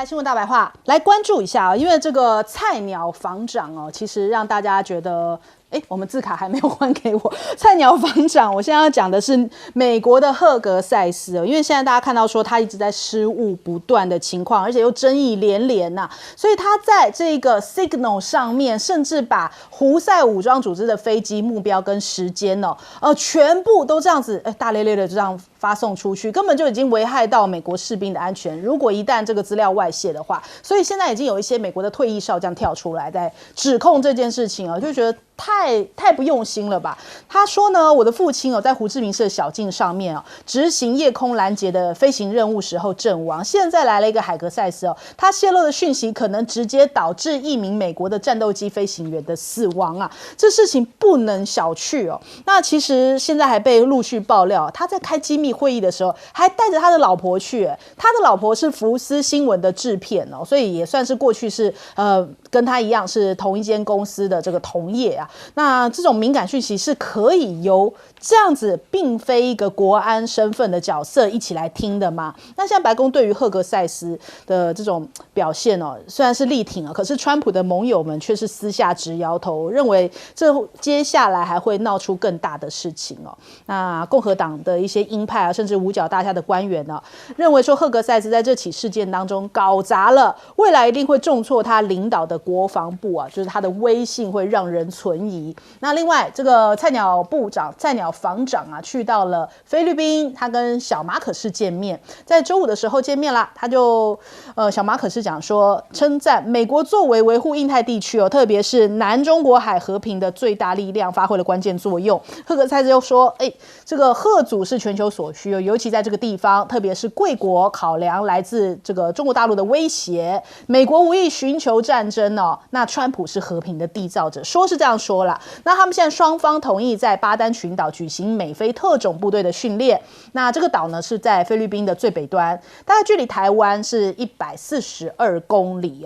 新闻大白话来关注一下啊，因为这个菜鸟房长哦，其实让大家觉得。我们字卡还没有还给我。菜鸟房长，我现在要讲的是美国的赫格塞斯哦，因为现在大家看到说他一直在失误不断的情况，而且又争议连连呐，所以他在这个 Signal 上面，甚至把胡塞武装组织的飞机目标跟时间哦，全部都这样子，大咧咧的就这样发送出去，根本就已经危害到美国士兵的安全。如果一旦这个资料外泄的话，所以现在已经有一些美国的退役少将跳出来在指控这件事情啊，就觉得太不用心了吧？他说呢，我的父亲在胡志明市的小径上面执行夜空拦截的飞行任务时候阵亡，现在来了一个海格塞斯他泄露的讯息可能直接导致一名美国的战斗机飞行员的死亡啊，这事情不能小觑哦。那其实现在还被陆续爆料，他在开机密会议的时候还带着他的老婆去，他的老婆是福斯新闻的制片所以也算是过去是跟他一样是同一间公司的这个同业啊。那这种敏感讯息是可以由这样子并非一个国安身份的角色一起来听的吗？那现在白宫对于赫格塞斯的这种表现虽然是力挺可是川普的盟友们却是私下直摇头，认为这接下来还会闹出更大的事情那共和党的一些鹰派甚至五角大厦的官员认为说赫格塞斯在这起事件当中搞砸了，未来一定会重挫他领导的国防部就是他的威信会让人存疑。那另外这个菜鸟房长去到了菲律宾，他跟小马可仕见面，在周五的时候见面啦，他就小马可仕讲说，称赞美国作为维护印太地区特别是南中国海和平的最大力量发挥了关键作用。赫格塞斯又说这个赫阻是全球所需尤其在这个地方，特别是贵国考量来自这个中国大陆的威胁，美国无意寻求战争那川普是和平的缔造者，说是这样说啦。那他们现在双方同意在巴丹群岛举行美菲特种部队的训练，那这个岛呢是在菲律宾的最北端，大概距离台湾是142公里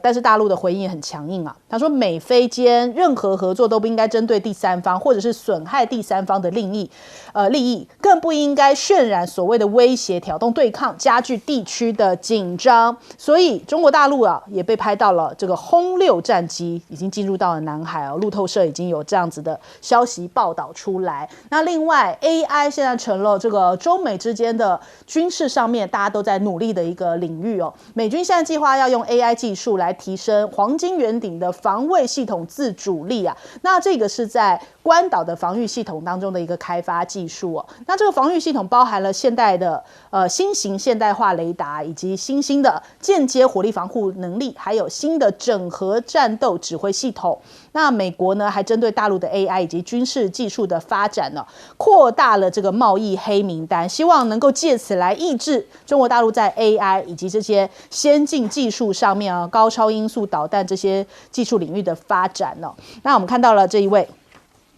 但是大陆的回应也很强硬他说美菲间任何合作都不应该针对第三方或者是损害第三方的利益，更不应该渲染所谓的威胁，挑动对抗，加剧地区的紧张。所以中国大陆也被拍到了这个轰6战机已经进入到了南海路透社已经有这样子的消息报道出来。那另外 AI 现在成了这个中美之间的军事上面大家都在努力的一个领域美军现在计划要用 AI 技术来提升黄金圆顶的防卫系统自主力那这个是在关岛的防御系统当中的一个开发技术那这个防御系统包含了现代的新型现代化雷达，以及新兴的间接火力防护能力，还有新的整合战斗指挥系统。那美国呢还针对大陆的 AI 以及军事技术的发展扩大了这个贸易黑名单，希望能够借此来抑制中国大陆在 AI 以及这些先进技术上面高超音速导弹这些技术领域的发展那我们看到了这一位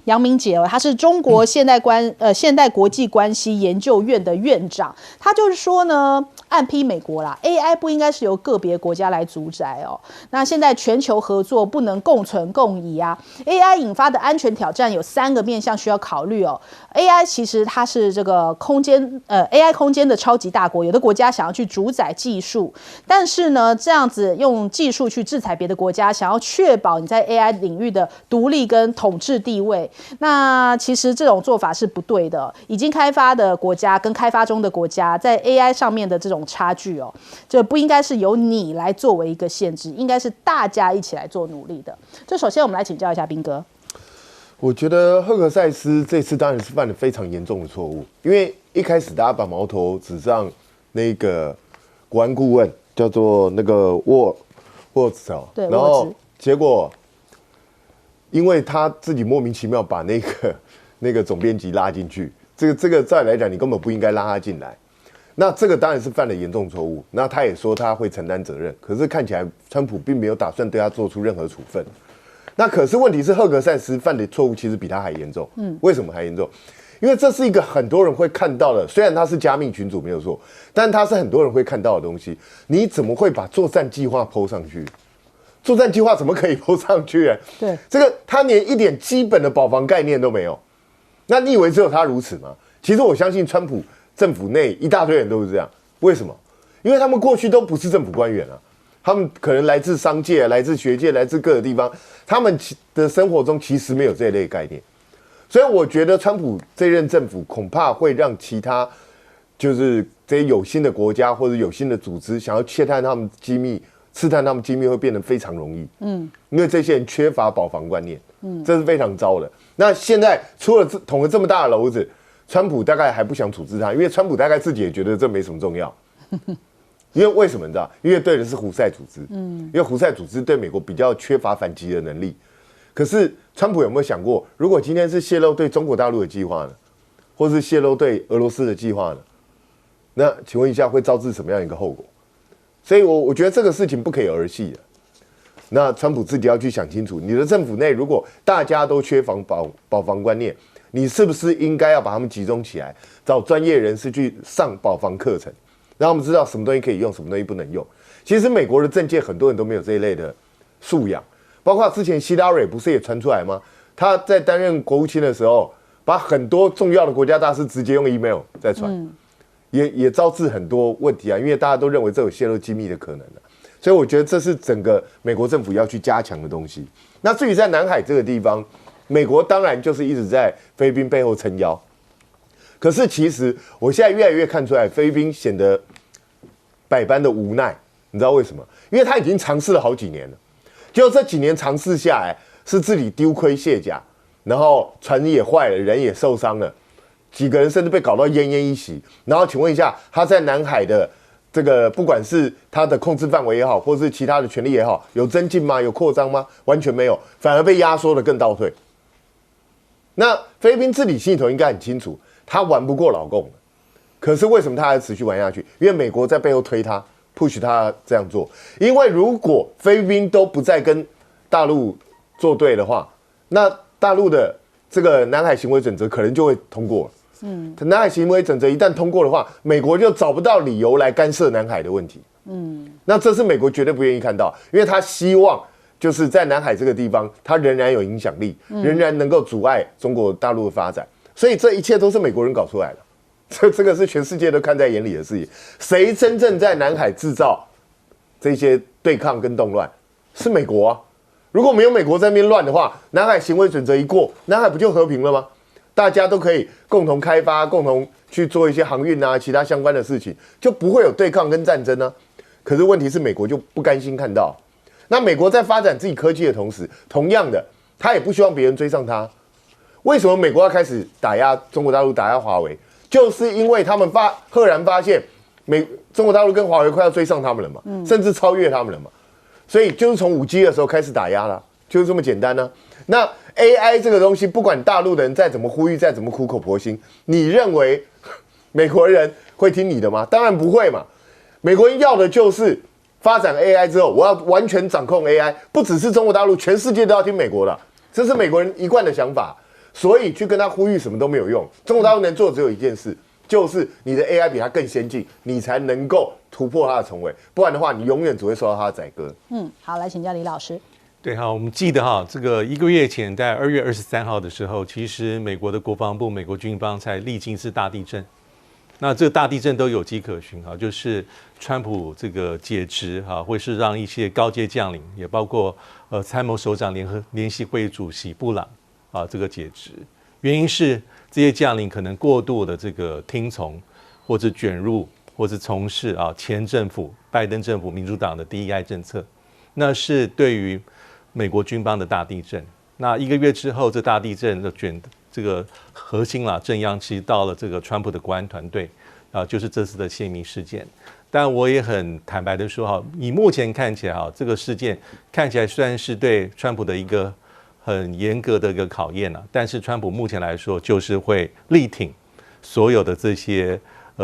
杨明杰他是中国现代国际关系研究院的院长，他就是说呢，暗批美国啦 ，AI 不应该是由个别国家来主宰那现在全球合作不能共存共赢AI 引发的安全挑战有3个面向需要考虑AI 其实它是这个AI 空间的超级大国，有的国家想要去主宰技术，但是呢，这样子用技术去制裁别的国家，想要确保你在 AI 领域的独立跟统治地位。那其实这种做法是不对的，已经开发的国家跟开发中的国家在 AI 上面的这种差距这不应该是由你来作为一个限制，应该是大家一起来做努力的。这首先我们来请教一下彬哥。我觉得赫格塞斯这次当然是犯了非常严重的错误，因为一开始大家把矛头指向那个国安顾问叫做那个沃兹然后结果因为他自己莫名其妙把那个总编辑拉进去，这个再来讲，你根本不应该拉他进来。那这个当然是犯了严重错误。那他也说他会承担责任，可是看起来川普并没有打算对他做出任何处分。那可是问题是，赫格塞斯犯的错误其实比他还严重。为什么还严重？因为这是一个很多人会看到的，虽然他是加密群组没有错，但他是很多人会看到的东西。你怎么会把作战计划 PO 上去？作战计划怎么可以 PO 上去？对，这个他连一点基本的保防概念都没有。那你以为只有他如此吗？其实我相信川普政府内一大堆人都是这样。为什么？因为他们过去都不是政府官员啊，他们可能来自商界、来自学界、来自各个地方，他们的生活中其实没有这一类概念。所以我觉得川普这任政府恐怕会让其他就是这些有心的国家或者有心的组织想要刺探他们机密会变得非常容易。因为这些人缺乏保防观念，这是非常糟的。那现在出了捅了这么大的篓子，川普大概还不想处置他，因为川普大概自己也觉得这没什么重要。因为为什么你知道？因为对的是胡塞组织，因为胡塞组织对美国比较缺乏反击的能力。可是川普有没有想过，如果今天是泄露对中国大陆的计划呢，或是泄露对俄罗斯的计划呢？那请问一下，会招致什么样一个后果？所以我觉得这个事情不可以儿戏的。那川普自己要去想清楚，你的政府内如果大家都缺乏保防观念，你是不是应该要把他们集中起来，找专业人士去上保防课程，让他们知道什么东西可以用，什么东西不能用。其实美国的政界很多人都没有这一类的素养。包括之前希拉蕊不是也传出来吗？他在担任国务卿的时候，把很多重要的国家大事直接用 email 在传，也招致很多问题啊，因为大家都认为这有泄露机密的可能啊。所以我觉得这是整个美国政府要去加强的东西。那至于在南海这个地方，美国当然就是一直在菲律宾背后撑腰，可是其实我现在越来越看出来，菲律宾显得百般的无奈。你知道为什么？因为他已经尝试了好几年了。就这几年尝试下来，是自己丢盔卸甲，然后船也坏了，人也受伤了，几个人甚至被搞到奄奄一息。然后请问一下，他在南海的这个不管是他的控制范围也好，或是其他的权利也好，有增进吗？有扩张吗？完全没有，反而被压缩的更倒退。那菲律宾自己心里头应该很清楚，他玩不过老共，可是为什么他还持续玩下去？因为美国在背后推他。push 他这样做，因为如果菲律宾都不再跟大陆作对的话，那大陆的这个南海行为准则可能就会通过了。南海行为准则一旦通过的话，美国就找不到理由来干涉南海的问题。那这是美国绝对不愿意看到，因为他希望就是在南海这个地方，他仍然有影响力，仍然能够阻碍中国大陆的发展，所以这一切都是美国人搞出来的。这个是全世界都看在眼里的事情。谁真正在南海制造这些对抗跟动乱？是美国啊！如果没有美国在那边乱的话，南海行为准则一过，南海不就和平了吗？大家都可以共同开发，共同去做一些航运啊，其他相关的事情，就不会有对抗跟战争啊。可是问题是，美国就不甘心看到。那美国在发展自己科技的同时，同样的，他也不希望别人追上他。为什么美国要开始打压中国大陆，打压华为？就是因为他们赫然发现，中国大陆跟华为快要追上他们了嘛，甚至超越他们了嘛，所以就是从5G 的时候开始打压了，就是这么简单呢。那 AI 这个东西，不管大陆的人再怎么呼吁，再怎么苦口婆心，你认为美国人会听你的吗？当然不会嘛。美国人要的就是发展 AI 之后，我要完全掌控 AI， 不只是中国大陆，全世界都要听美国的，这是美国人一贯的想法。所以去跟他呼吁什么都没有用。中国大陆能做的只有一件事，就是你的 AI 比他更先进，你才能够突破他的重围，不然的话，你永远只会受到他的宰割。好，来请教李老师。对，好，我们记得哈，这个1个月前，在2月23号的时候，其实美国的国防部、美国军方才历经是大地震。那这个大地震都有迹可循哈，就是川普这个解职哈，会是让一些高阶将领，也包括参谋首长联席会议主席布朗。这个解职，原因是这些将领可能过度的这个听从，或者卷入，或者从事前政府拜登政府民主党的DEI政策，那是对于美国军方的大地震。那1个月之后，这大地震的这个核心震央其实到了这个川普的国安团队就是这次的泄密事件。但我也很坦白的说以目前看起来这个事件看起来虽然是对川普的一个很严格的一个考验但是川普目前来说就是会力挺所有的这些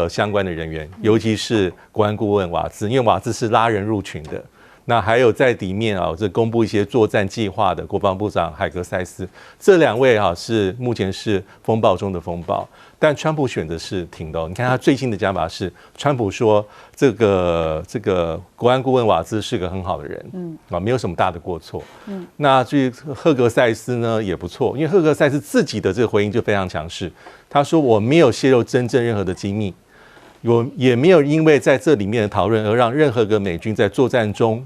相关的人员，尤其是国安顾问瓦兹，因为瓦兹是拉人入群的。那还有在里面这公布一些作战计划的国防部长海格塞斯，这2位是目前是风暴中的风暴，但川普选择是挺的你看他最新的讲法是，川普说这个国安顾问瓦兹是个很好的人，没有什么大的过错。那至于赫格塞斯呢也不错，因为赫格塞斯自己的这个回应就非常强势，他说我没有泄露真正任何的机密。也没有因为在这里面的讨论而让任何个美军在作战中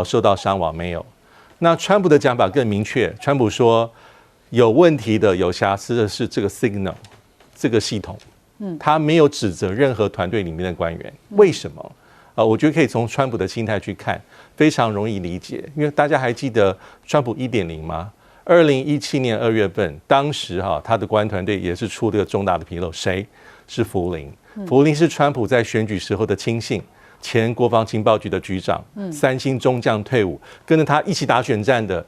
受到伤亡，没有。那川普的讲法更明确，川普说有问题的、有瑕疵的是这个 signal 这个系统，他没有指责任何团队里面的官员。为什么？我觉得可以从川普的心态去看，非常容易理解。因为大家还记得川普 1.0 吗？2017年2月份，当时他的国安团队也是出了个重大的纰漏，谁？是福林。福林是川普在选举时候的亲信，前国防情报局的局长，3星中将退伍，跟着他一起打选战的。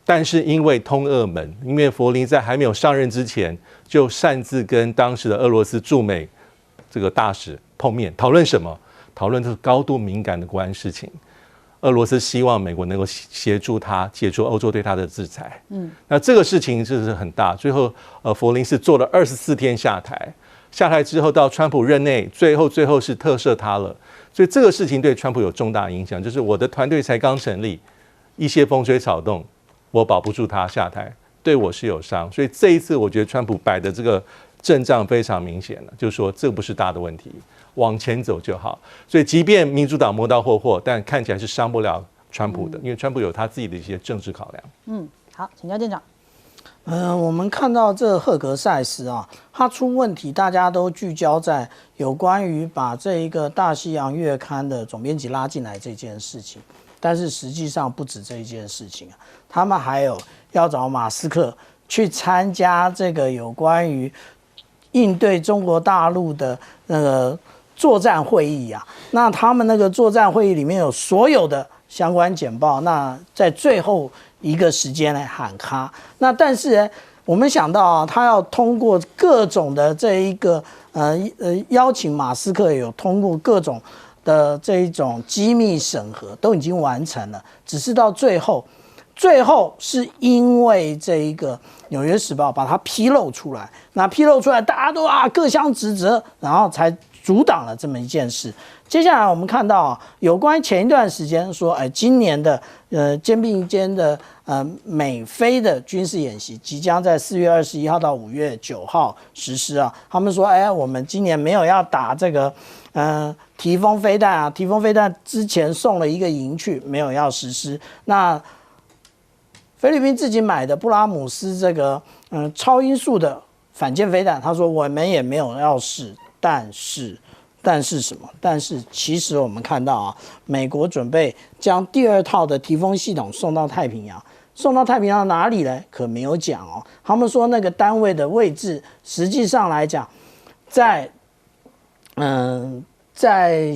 但是因为通俄门，因为福林在还没有上任之前，就擅自跟当时的俄罗斯驻美这个大使碰面，讨论什么？讨论这是高度敏感的国安事情。俄罗斯希望美国能够协助他解除欧洲对他的制裁。那这个事情就是很大。最后，福林是做了24天下台。下台之后到川普任内，最后是特赦他了。所以这个事情对川普有重大影响，就是我的团队才刚成立，一些风吹草动，我保不住他下台，对我是有伤。所以这一次，我觉得川普摆的这个阵仗非常明显了，就是说这不是大的问题，往前走就好。所以即便民主党磨刀霍霍，但看起来是伤不了川普的，因为川普有他自己的一些政治考量。好，请教店长。我们看到这赫格塞斯啊，它出问题，大家都聚焦在有关于把这一个大西洋月刊的总编辑拉进来这件事情，但是实际上不止这一件事情啊，他们还有要找马斯克去参加这个有关于应对中国大陆的那个作战会议啊，那他们那个作战会议里面有所有的相关简报，那在最后一个时间来喊卡。那但是呢，我们想到啊，他要通过各种的这一个邀请马斯克有通过各种的这一种机密审核都已经完成了，只是到最后是因为这一个《纽约时报》把它披露出来，那披露出来大家都各相指责，然后才阻挡了这么一件事。接下来我们看到有关前一段时间说，今年的肩并肩的美菲的军事演习即将在4月21号到5月9号实施啊。他们说，我们今年没有要打这个提风飞弹啊，提风飞弹之前送了一个营去，没有要实施。那菲律宾自己买的布拉姆斯这个超音速的反舰飞弹，他说我们也没有要试，但是什么？但是其实我们看到啊，美国准备将第2套的提风系统送到太平洋，送到太平洋哪里呢？可没有讲哦。他们说那个单位的位置，实际上来讲，在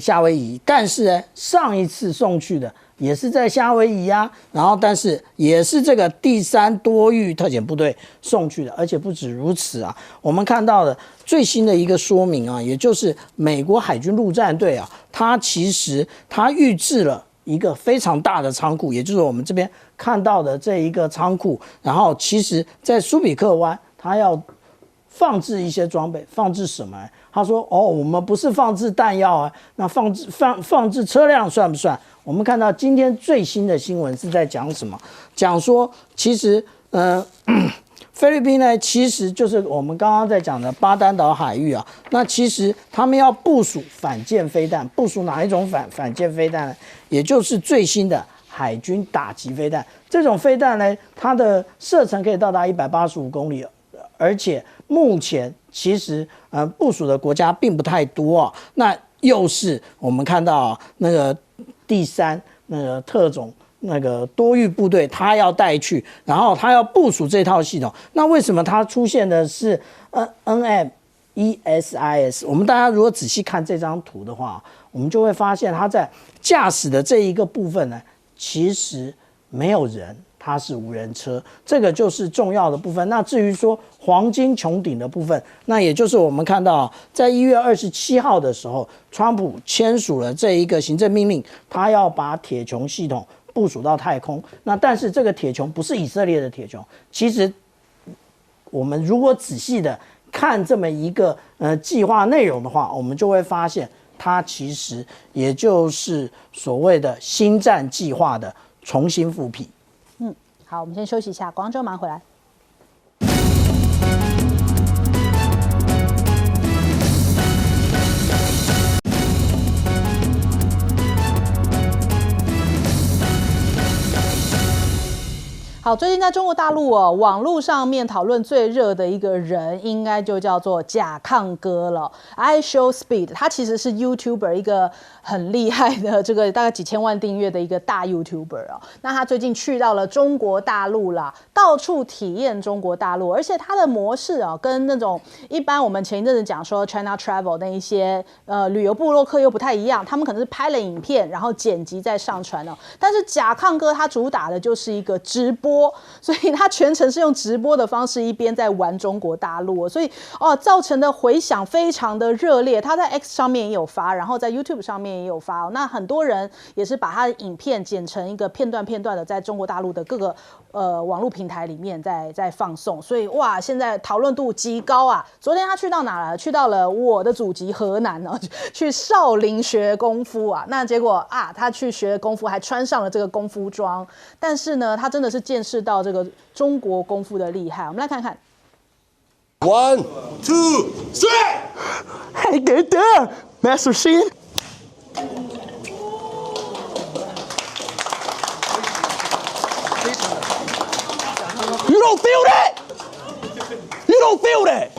夏威夷，但是呢，上一次送去的也是在夏威夷啊，然后但是也是这个第3多域特遣部队送去的，而且不止如此啊，我们看到的最新的一个说明啊，也就是美国海军陆战队啊，它其实预置了一个非常大的仓库，也就是我们这边看到的这一个仓库，然后其实在苏比克湾，它要放置一些装备，放置什么？他说：“我们不是放置弹药啊，那放置车辆算不算？”我们看到今天最新的新闻是在讲什么？讲说其实菲律宾呢，其实就是我们刚刚在讲的巴丹岛海域啊。那其实他们要部署反舰飞弹，部署哪一种反舰飞弹呢？也就是最新的海军打击飞弹。这种飞弹呢，它的射程可以到达185公里，而且目前其实部署的国家并不太多啊。那又是我们看到那个第3那个特种那个多域部队，他要带去，然后他要部署这套系统。那为什么它出现的是NMESIS？ 我们大家如果仔细看这张图的话，我们就会发现它在驾驶的这一个部分呢，其实没有人。它是无人车，这个就是重要的部分。那至于说黄金穹顶的部分，那也就是我们看到，在1月27号的时候，川普签署了这一个行政命令，他要把铁穹系统部署到太空。那但是这个铁穹不是以色列的铁穹，其实我们如果仔细的看这么一个计划内容的话，我们就会发现，它其实也就是所谓的星战计划的重新复辟。好，我们先休息一下，广州马上回来。好，最近在中国大陆哦，网络上面讨论最热的一个人，应该就叫做甲亢哥了。iShowSpeed， 他其实是 YouTuber， 一个很厉害的这个大概几千万订阅的一个大 YouTuber 哦。那他最近去到了中国大陆啦，到处体验中国大陆，而且他的模式啊，跟那种一般我们前一阵子讲说 China Travel 那一些旅游部落客又不太一样，他们可能是拍了影片，然后剪辑再上传哦。但是甲亢哥他主打的就是一个直播。所以他全程是用直播的方式一边在玩中国大陆，所以造成的回响非常的热烈。他在 X 上面也有发，然后在 YouTube 上面也有发。那很多人也是把他的影片剪成一个片段的，在中国大陆的各个网络平台里面在放送。所以哇，现在讨论度极高啊！昨天他去到哪了？去到了我的祖籍河南哦，去少林学功夫啊。那结果啊，他去学功夫还穿上了这个功夫装，但是呢，他真的是见识到这个中国功夫的厉害。我们来看看。1, 2, 3. Hey, good there, Master Shin. You don't feel that? You don't feel that?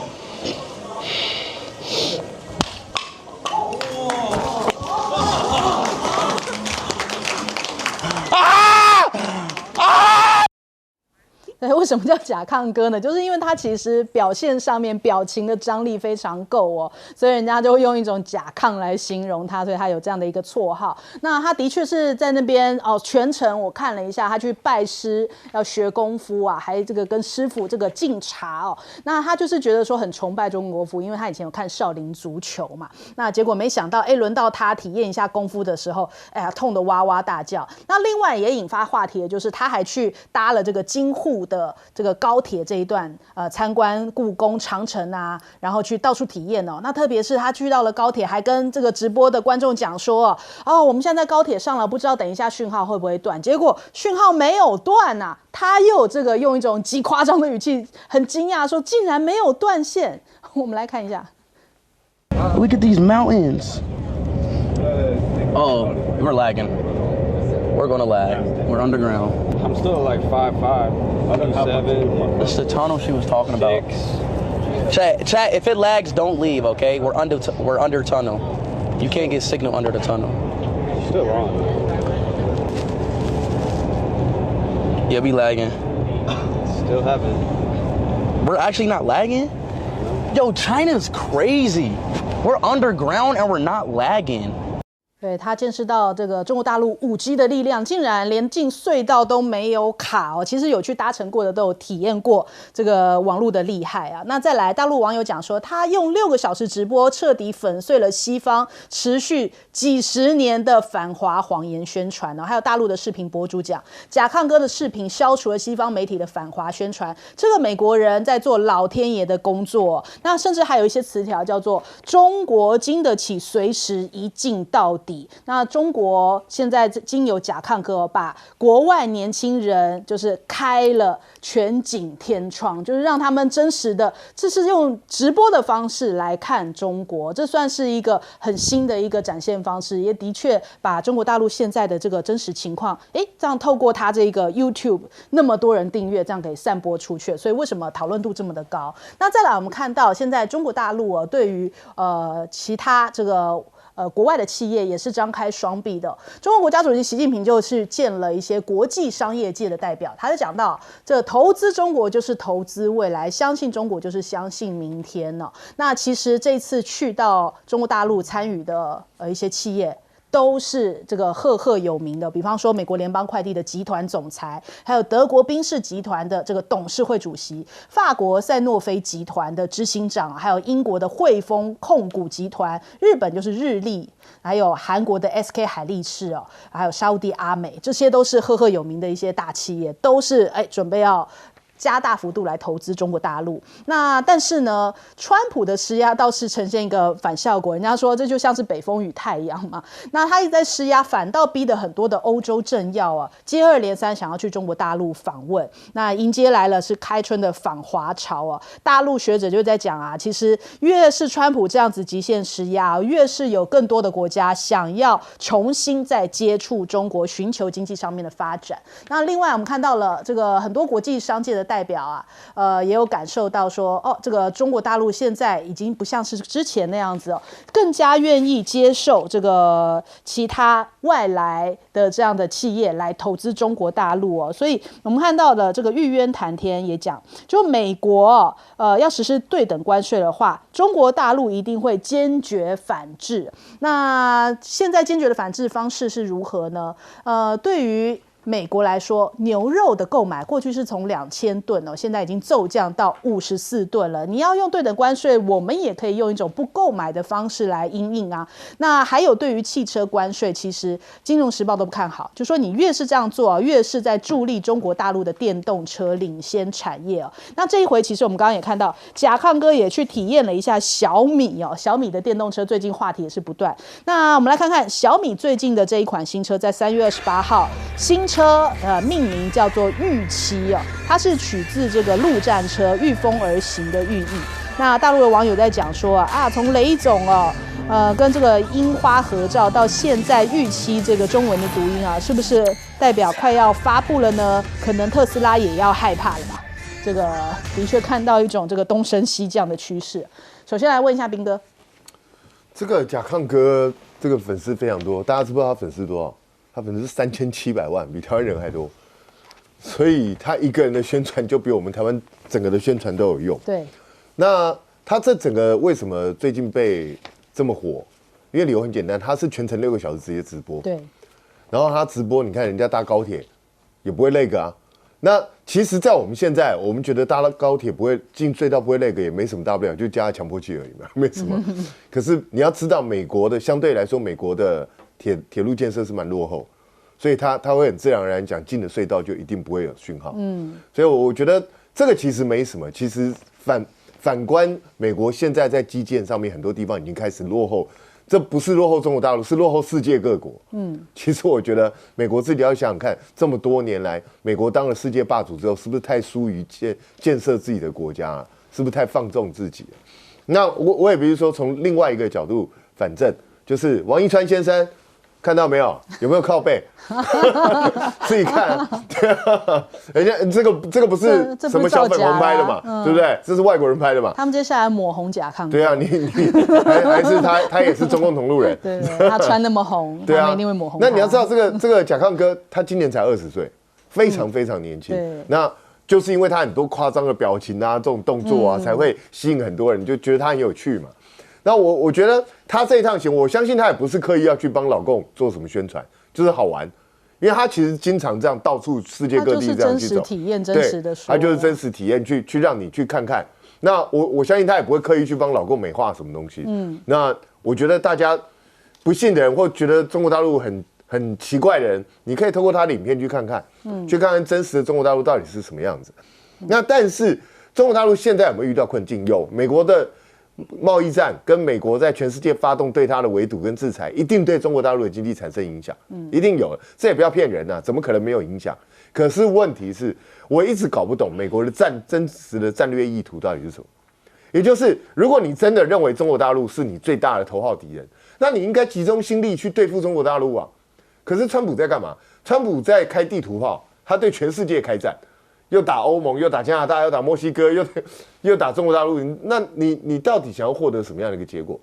Ah! 对，为什么叫甲亢哥呢？就是因为他其实表现上面表情的张力非常够哦，所以人家就会用一种甲亢来形容他，所以他有这样的一个绰号。那他的确是在那边哦，全程我看了一下，他去拜师要学功夫啊，还这个跟师傅这个敬茶哦。那他就是觉得说很崇拜中国功夫，因为他以前有看少林足球嘛。那结果没想到，轮到他体验一下功夫的时候，哎呀，痛得哇哇大叫。那另外也引发话题的就是，他还去搭了这个京沪的这个高铁这一段，参观故宫、长城啊，然后去到处体验哦。那特别是他去到了高铁，还跟这个直播的观众讲说，我们现在在高铁上了，不知道等一下讯号会不会断。结果讯号没有断啊，他又这个用一种极夸张的语气，很惊讶说竟然没有断线。我们来看一下。Look at these mountains. Oh, we're lagging. We're gonna lag. We're underground. I'm still like 5'5", 7. That's the tunnel she was talking about. Chat. If it lags, don't leave. Okay, we're under tunnel. You can't get signal under the tunnel. Still wrong. Yeah, we lagging. Still haven't. We're actually not lagging. Yo, China's crazy. We're underground and we're not lagging. 对，他见识到这个中国大陆5G 的力量，竟然连进隧道都没有卡哦。其实有去搭乘过的都有体验过这个网络的厉害啊。那再来，大陆网友讲说，他用6个小时直播，彻底粉碎了西方持续几十年的反华谎言宣传哦。还有大陆的视频博主讲，甲亢哥的视频消除了西方媒体的反华宣传，这个美国人在做老天爷的工作。那甚至还有一些词条叫做“中国经得起随时一镜到底”。那中国现在经由甲亢哥把国外年轻人就是开了全景天窗，就是让他们真实的，这是用直播的方式来看中国，这算是一个很新的一个展现方式，也的确把中国大陆现在的这个真实情况，这样透过他这个 YouTube 那么多人订阅，这样给散播出去，所以为什么讨论度这么的高？那再来我们看到现在中国大陆对于其他这个国外的企业也是张开双臂的。中国国家主席习近平就是见了一些国际商业界的代表，他就讲到，这投资中国就是投资未来，相信中国就是相信明天呢。那其实这次去到中国大陆参与的一些企业，都是这个赫赫有名的，比方说美国联邦快递的集团总裁，还有德国宾士集团的这个董事会主席，法国赛诺菲集团的执行长，还有英国的汇丰控股集团，日本就是日立，还有韩国的 SK 海力士哦，还有沙烏地阿美，这些都是赫赫有名的一些大企业，都是准备要加大幅度来投资中国大陆。那但是呢，川普的施压倒是呈现一个反效果。人家说这就像是北风与太阳嘛。那他一直在施压，反倒逼得很多的欧洲政要啊，接二连三想要去中国大陆访问。那迎接来了是开春的访华潮啊。大陆学者就在讲啊，其实越是川普这样子极限施压，越是有更多的国家想要重新再接触中国，寻求经济上面的发展。那另外我们看到了这个很多国际商界的代表啊，也有感受到说，这个中国大陆现在已经不像是之前那样子更加愿意接受这个其他外来的这样的企业来投资中国大陆所以我们看到的这个玉渊谈天也讲，就美国要实施对等关税的话，中国大陆一定会坚决反制。那现在坚决的反制方式是如何呢？对于美国来说，牛肉的购买过去是从2000吨现在已经骤降到54吨了。你要用对等关税，我们也可以用一种不购买的方式来因应啊。那还有对于汽车关税，其实《金融时报》都不看好，就说你越是这样做越是在助力中国大陆的电动车领先产业那这一回，其实我们刚刚也看到，甲亢哥也去体验了一下小米小米的电动车最近话题也是不断。那我们来看看小米最近的这一款新车，在3月28号新车命名叫做御七它是取自这个陆战车御风而行的寓意。那大陆的网友在讲说从雷总跟这个樱花合照到现在御七这个中文的读音是不是代表快要发布了呢？可能特斯拉也要害怕了吧？这个的确看到一种这个东升西降的趋势。首先来问一下彬哥，这个甲亢哥这个粉丝非常多，大家知不知道他粉丝多少？他粉丝是3700万，比台湾人还多，所以他一个人的宣传就比我们台湾整个的宣传都有用。对，那他这整个为什么最近被这么火？因为理由很简单，他是全程6个小时直接直播。对，然后他直播，你看人家搭高铁也不会累个啊。那其实，在我们现在，我们觉得搭了高铁不会进隧道不会累个，也没什么大不了，就加强迫器而已嘛，没什么。可是你要知道，美国的相对来说，美国的铁路建设是蛮落后，所以它会很自然而然讲进了隧道就一定不会有讯号。所以我觉得这个其实没什么。其实反观美国现在在基建上面很多地方已经开始落后，这不是落后中国大陆，是落后世界各国。其实我觉得美国自己要想想看，这么多年来，美国当了世界霸主之后，是不是太疏于建设自己的国家是不是太放纵自己那我也比如说从另外一个角度反正，就是王一川先生。看到没有？有没有靠背？自己看，人家这个不是什么小粉红拍的嘛，对不对？这是外国人拍的嘛。他们接下来抹红甲亢哥。对啊，你还是他也是中共同路人。对，他穿那么红，对啊，一定会抹红。那你要知道，这个甲亢哥，他今年才20岁，非常非常年轻。那就是因为他很多夸张的表情这种动作才会吸引很多人，就觉得他很有趣嘛。那我觉得他这一趟行，我相信他也不是刻意要去帮老共做什么宣传，就是好玩，因为他其实经常这样到处世界各地这样去走，真实体验，真实的说，他就是真实体验去让你去看看。那我相信他也不会刻意去帮老共美化什么东西。那我觉得大家不信的人或觉得中国大陆很奇怪的人，你可以透过他的影片去看看，去看看真实的中国大陆到底是什么样子。那但是中国大陆现在有没有遇到困境？有，美国的贸易战跟美国在全世界发动对它的围堵跟制裁，一定对中国大陆的经济产生影响，一定有，这也不要骗人怎么可能没有影响？可是问题是，我一直搞不懂美国的真实的战略意图到底是什么。也就是，如果你真的认为中国大陆是你最大的头号敌人，那你应该集中心力去对付中国大陆啊。可是川普在干嘛？川普在开地图炮，他对全世界开战。又打欧盟，又打加拿大，又打墨西哥，又打中国大陆，那你到底想要获得什么样的一个结果？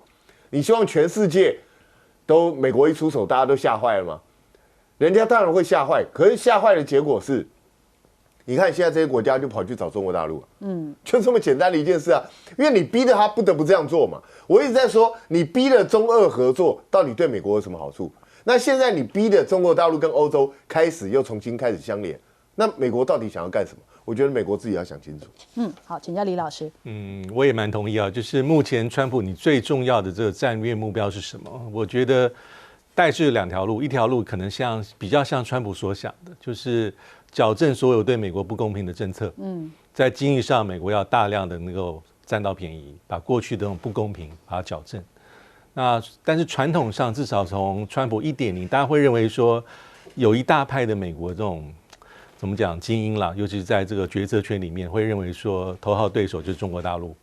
你希望全世界都美国一出手，大家都吓坏了吗？人家当然会吓坏，可是吓坏的结果是，你看现在这些国家就跑去找中国大陆就这么简单的一件事因为你逼得他不得不这样做嘛。我一直在说，你逼了中俄合作，到底对美国有什么好处？那现在你逼的中国大陆跟欧洲又重新开始相连。那美国到底想要干什么？我觉得美国自己要想清楚。好，请教李老师。我也蛮同意就是目前川普你最重要的这个战略目标是什么？我觉得大概是2条路，一条路可能比较像川普所想的，就是矫正所有对美国不公平的政策。在经济上，美国要大量的能够占到便宜，把过去的这种不公平把它矫正。那但是传统上，至少从川普1.0，大家会认为说，有一大派的美国这种怎么讲精英啦，尤其是在这个决策圈里面，会认为说头号对手就是中国大陆，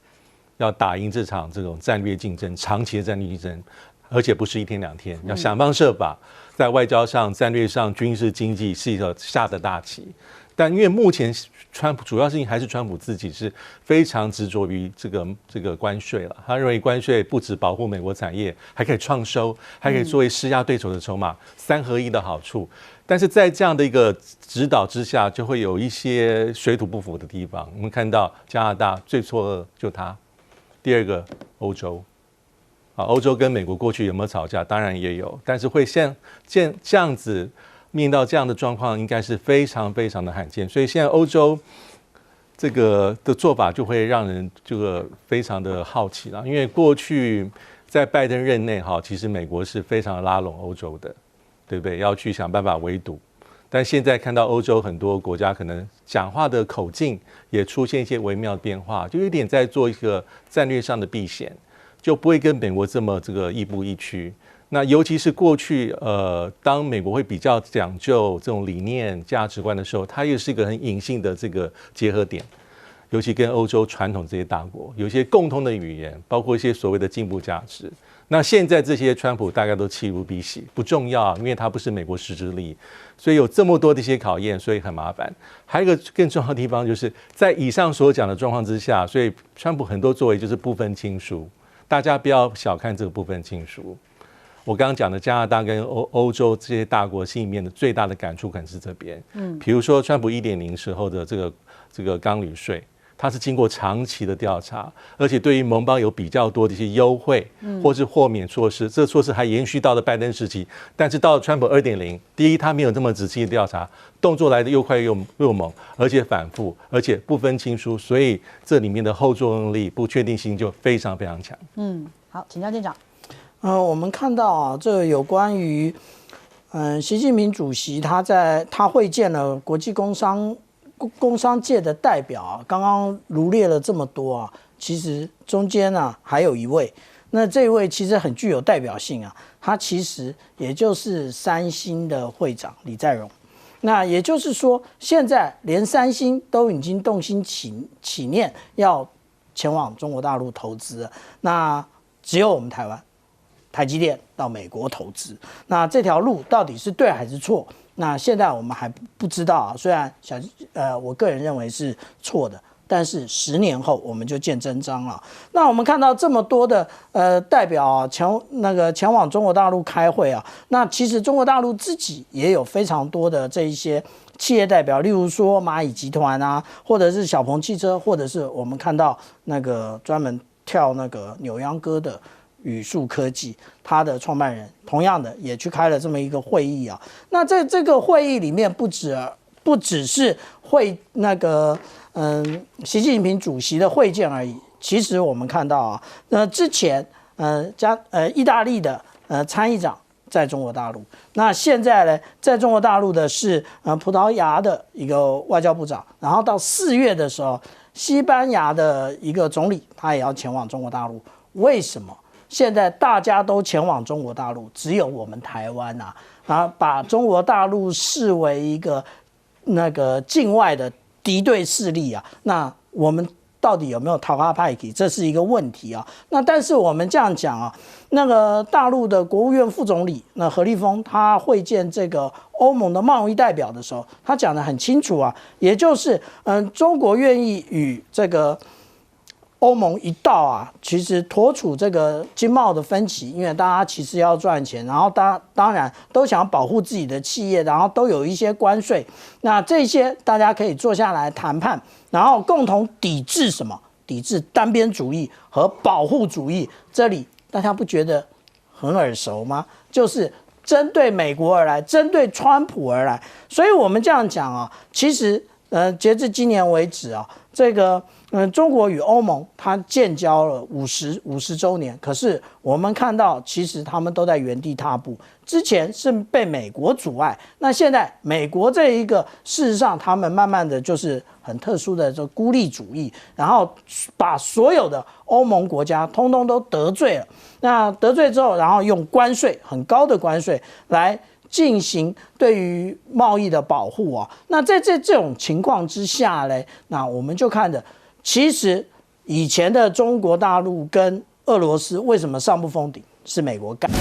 要打赢这场这种战略竞争，长期的战略竞争。而且不是1天2天，要想方设法在外交上、战略上、军事经济是一个下的大棋。但因为目前川普主要事情还是川普自己是非常执着于这个关税了。他认为关税不只保护美国产业，还可以创收，还可以作为施压对手的筹码，3合1的好处。但是在这样的一个指导之下，就会有一些水土不服的地方。我们看到加拿大最错愕就他，第2个欧洲。欧洲跟美国过去有没有吵架？当然也有，但是会像这样子面到这样的状况，应该是非常非常的罕见。所以现在欧洲这个的做法就会让人这个非常的好奇了，因为过去在拜登任内其实美国是非常拉拢欧洲的，对不对？要去想办法围堵。但现在看到欧洲很多国家可能讲话的口径也出现一些微妙的变化，就有点在做一个战略上的避险。就不会跟美国这么这个亦步亦趋。那尤其是过去当美国会比较讲究这种理念价值观的时候，它又是一个很隐性的这个结合点，尤其跟欧洲传统这些大国有一些共通的语言，包括一些所谓的进步价值。那现在这些川普大概都弃如敝屣，不重要，因为他不是美国实质利益，所以有这么多的一些考验，所以很麻烦。还有一个更重要的地方，就是在以上所讲的状况之下，所以川普很多作为就是不分亲疏。大家不要小看这个部分亲疏。我刚刚讲的加拿大跟欧洲这些大国心里面的最大的感触可能是这边。比如说川普1.0时候的这个钢铝税，它是经过长期的调查，而且对于盟邦有比较多的一些优惠，或是豁免措施，这措施还延续到了拜登时期。但是到了川普2.0，第一他没有这么仔细的调查，动作来的又快又猛，而且反复，而且不分亲疏，所以这里面的后作用力、不确定性就非常非常强。好，请教店长。我们看到啊，这个有关于习近平主席他会见了国际工商界的代表啊，刚刚罗列了这么多啊，其实中间啊还有一位，那这一位其实很具有代表性啊，他其实也就是三星的会长李在镕。那也就是说，现在连三星都已经动心起念要前往中国大陆投资了，那只有我们台湾台积电到美国投资，那这条路到底是对还是错？那现在我们还不知道啊。虽然我个人认为是错的，但是10年后我们就见真章了。那我们看到这么多的代表啊前往中国大陆开会啊，那其实中国大陆自己也有非常多的这一些企业代表，例如说蚂蚁集团啊，或者是小鹏汽车，或者是我们看到那个专门跳那个扭秧歌的宇树科技，他的创办人同样的也去开了这么一个会议啊。那在这个会议里面，不只是习近平主席的会见而已。其实我们看到啊，之前意大利的参议长在中国大陆，那现在呢，在中国大陆的是葡萄牙的一个外交部长，然后到4月的时候，西班牙的一个总理他也要前往中国大陆。为什么现在大家都前往中国大陆，只有我们台湾把中国大陆视为一个境外的敌对势力啊？那我们到底有没有桃花派系？这是一个问题啊。那但是我们这样讲啊，那个大陆的国务院副总理何立峰，他会见这个欧盟的贸易代表的时候，他讲得很清楚啊，也就是中国愿意与这个欧盟一道啊，其实妥处这个经贸的分歧，因为大家其实要赚钱，然后当然都想要保护自己的企业，然后都有一些关税，那这些大家可以坐下来谈判，然后共同抵制什么？抵制单边主义和保护主义。这里大家不觉得很耳熟吗？就是针对美国而来，针对川普而来。所以我们这样讲啊，其实截至今年为止啊，这个中国与欧盟它建交了50周年，可是我们看到其实他们都在原地踏步。之前是被美国阻碍，那现在美国这一个事实上他们慢慢的就是很特殊的这孤立主义，然后把所有的欧盟国家通通都得罪了。那得罪之后，然后用关税很高的关税来进行对于贸易的保护啊。那在这种情况之下呢，那我们就看着，其实以前的中国大陆跟俄罗斯为什么上不封顶，是美国干。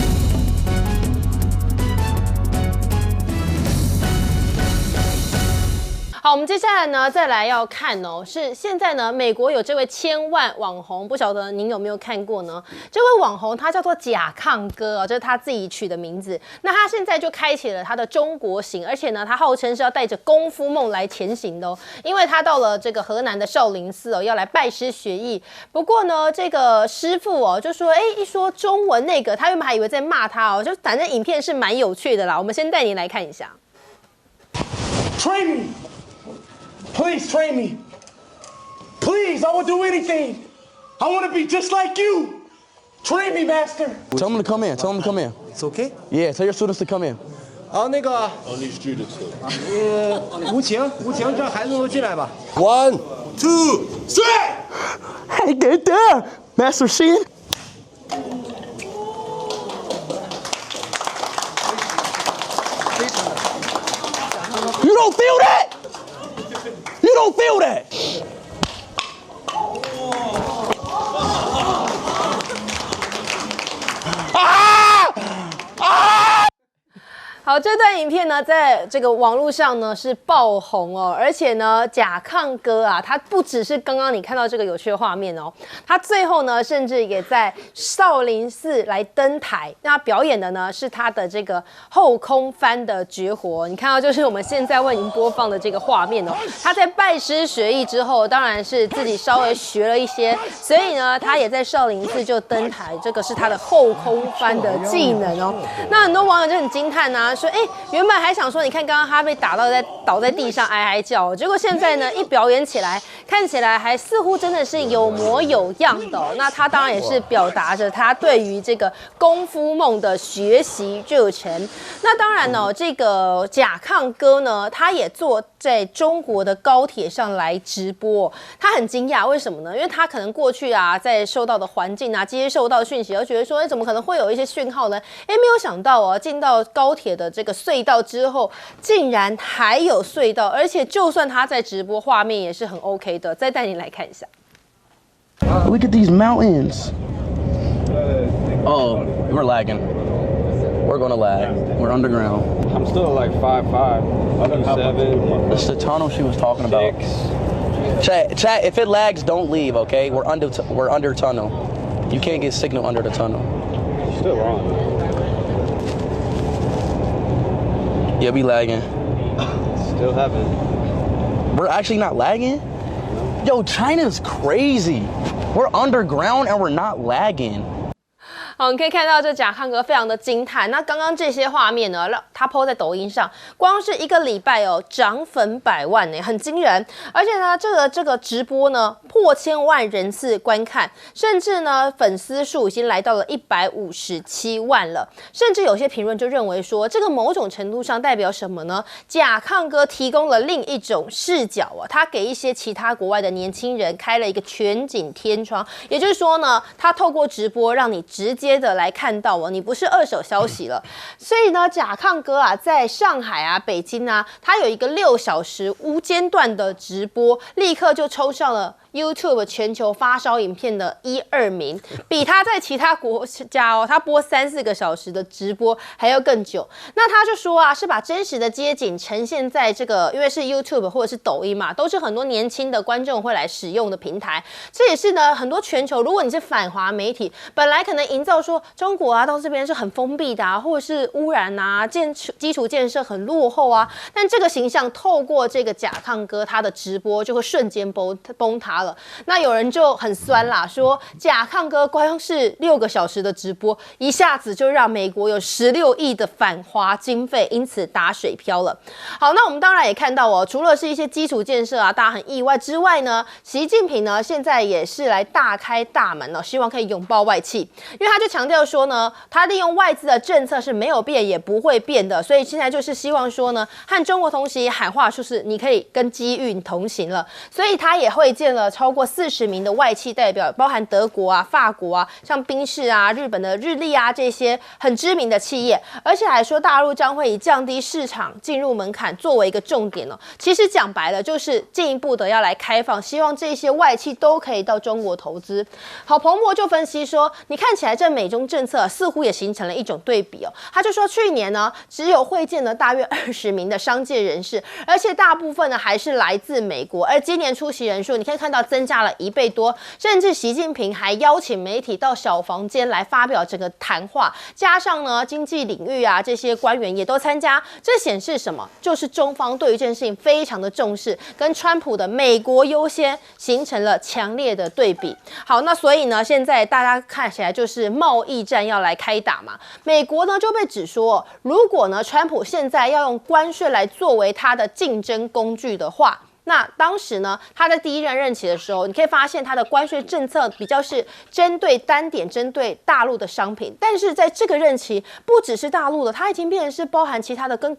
好，我们接下来呢，再来要看哦，是现在呢，美国有这位千万网红，不晓得您有没有看过呢？这位网红他叫做甲亢哥哦，这是他自己取的名字。那他现在就开启了他的中国行，而且呢，他号称是要带着功夫梦来前行的哦，因为他到了这个河南的少林寺哦，要来拜师学艺。不过呢，这个师傅哦，就说，一说中文那个，他原本还以为在骂他哦，就反正影片是蛮有趣的啦。我们先带您来看一下。Train me. Please train me. Please, I will do anything. I want to be just like you. Train me, master. Tell them to come in. Tell them to come in. It's okay. Yeah, tell your students to come in. 那个 Only students. 无情，这孩子都进来吧。 1, 2, 3. Hey, get there, Master Shin. You don't feel that? You don't feel that? 好，这段影片呢，在这个网络上呢是爆红哦，而且呢，甲亢哥啊，他不只是刚刚你看到这个有趣的画面哦，他最后呢，甚至也在少林寺来登台，那表演的呢是他的这个后空翻的绝活。你看到就是我们现在为您播放的这个画面哦，他在拜师学艺之后，当然是自己稍微学了一些，所以呢，他也在少林寺就登台，这个是他的后空翻的技能哦。那很多网友就很惊叹啊。说原本还想说，你看刚刚他被打到倒在地上哀哀叫，结果现在呢一表演起来，看起来还似乎真的是有模有样的哦。那他当然也是表达着他对于这个功夫梦的学习热忱。那当然呢，这个甲亢哥呢，他也坐在中国的高铁上来直播，他很惊讶，为什么呢？因为他可能过去啊，在受到的环境啊，接受到讯息，而觉得说，怎么可能会有一些讯号呢？没有想到哦，进到高铁的这个隧道之后，竟然还有隧道，而且就算他在直播，画面也是很 OK 的。再带你来看一下。Look at these mountains. Oh, we're lagging. We're gonna lag. We're underground. I'm still like 5'5", 7. This is the tunnel she was talking about. Chat. If it lags, don't leave. Okay, we're under tunnel. You can't get signal under the tunnel. Still on. Yeah, we lagging. Still haven't. We're actually not lagging? Yo, China's crazy. We're underground and we're not lagging. 好，你可以看到这甲亢哥非常的惊叹。那刚刚这些画面呢，他 po 在抖音上，光是一个礼拜哦，涨粉100万呢，很惊人。而且呢，这个直播呢，破千万人次观看，甚至呢，粉丝数已经来到了157万了。甚至有些评论就认为说，这个某种程度上代表什么呢？甲亢哥提供了另一种视角啊，他给一些其他国外的年轻人开了一个全景天窗，也就是说呢，他透过直播让你直接的来看到哦，你不是二手消息了。所以呢，甲亢哥啊，在上海啊、北京啊，他有一个6小时无间断的直播，立刻就冲上了YouTube 全球发烧影片的1、2名，比他在其他国家哦，他播3、4个小时的直播还要更久。那他就说啊，是把真实的街景呈现在这个，因为是 YouTube 或者是抖音嘛，都是很多年轻的观众会来使用的平台。这也是呢，很多全球，如果你是反华媒体，本来可能营造说中国啊到这边是很封闭的啊，或者是污染啊，基础建设很落后啊，但这个形象透过这个甲亢哥他的直播就会瞬间崩塌。发了。那有人就很酸啦，说甲亢哥光是6个小时的直播，一下子就让美国有16亿的反华经费，因此打水漂了。好，那我们当然也看到哦，除了是一些基础建设啊，大家很意外之外呢，习近平呢现在也是来大开大门哦，希望可以拥抱外企，因为他就强调说呢，他利用外资的政策是没有变也不会变的，所以现在就是希望说呢，和中国同行喊话，就是你可以跟机运同行了。所以他也会见了超过40名的外企代表，包含德国啊、法国啊、像宾士啊、日本的日立啊这些很知名的企业，而且还说大陆将会以降低市场进入门槛作为一个重点哦。其实讲白了就是进一步的要来开放，希望这些外企都可以到中国投资。好，彭博就分析说，你看起来这美中政策似乎也形成了一种对比哦。他就说去年呢，只有会见了大约20名的商界人士，而且大部分呢还是来自美国，而今年出席人数你可以看到增加了1倍多，甚至习近平还邀请媒体到小房间来发表整个谈话，加上呢经济领域啊这些官员也都参加，这显示什么？就是中方对于这件事情非常的重视，跟川普的美国优先形成了强烈的对比。好，那所以呢，现在大家看起来就是贸易战要来开打嘛。美国呢就被指说，如果呢川普现在要用关税来作为他的竞争工具的话，那当时呢，他在第一任期的时候，你可以发现他的关税政策比较是针对单点针对大陆的商品，但是在这个任期不只是大陆的，它已经变成是包含其他的跟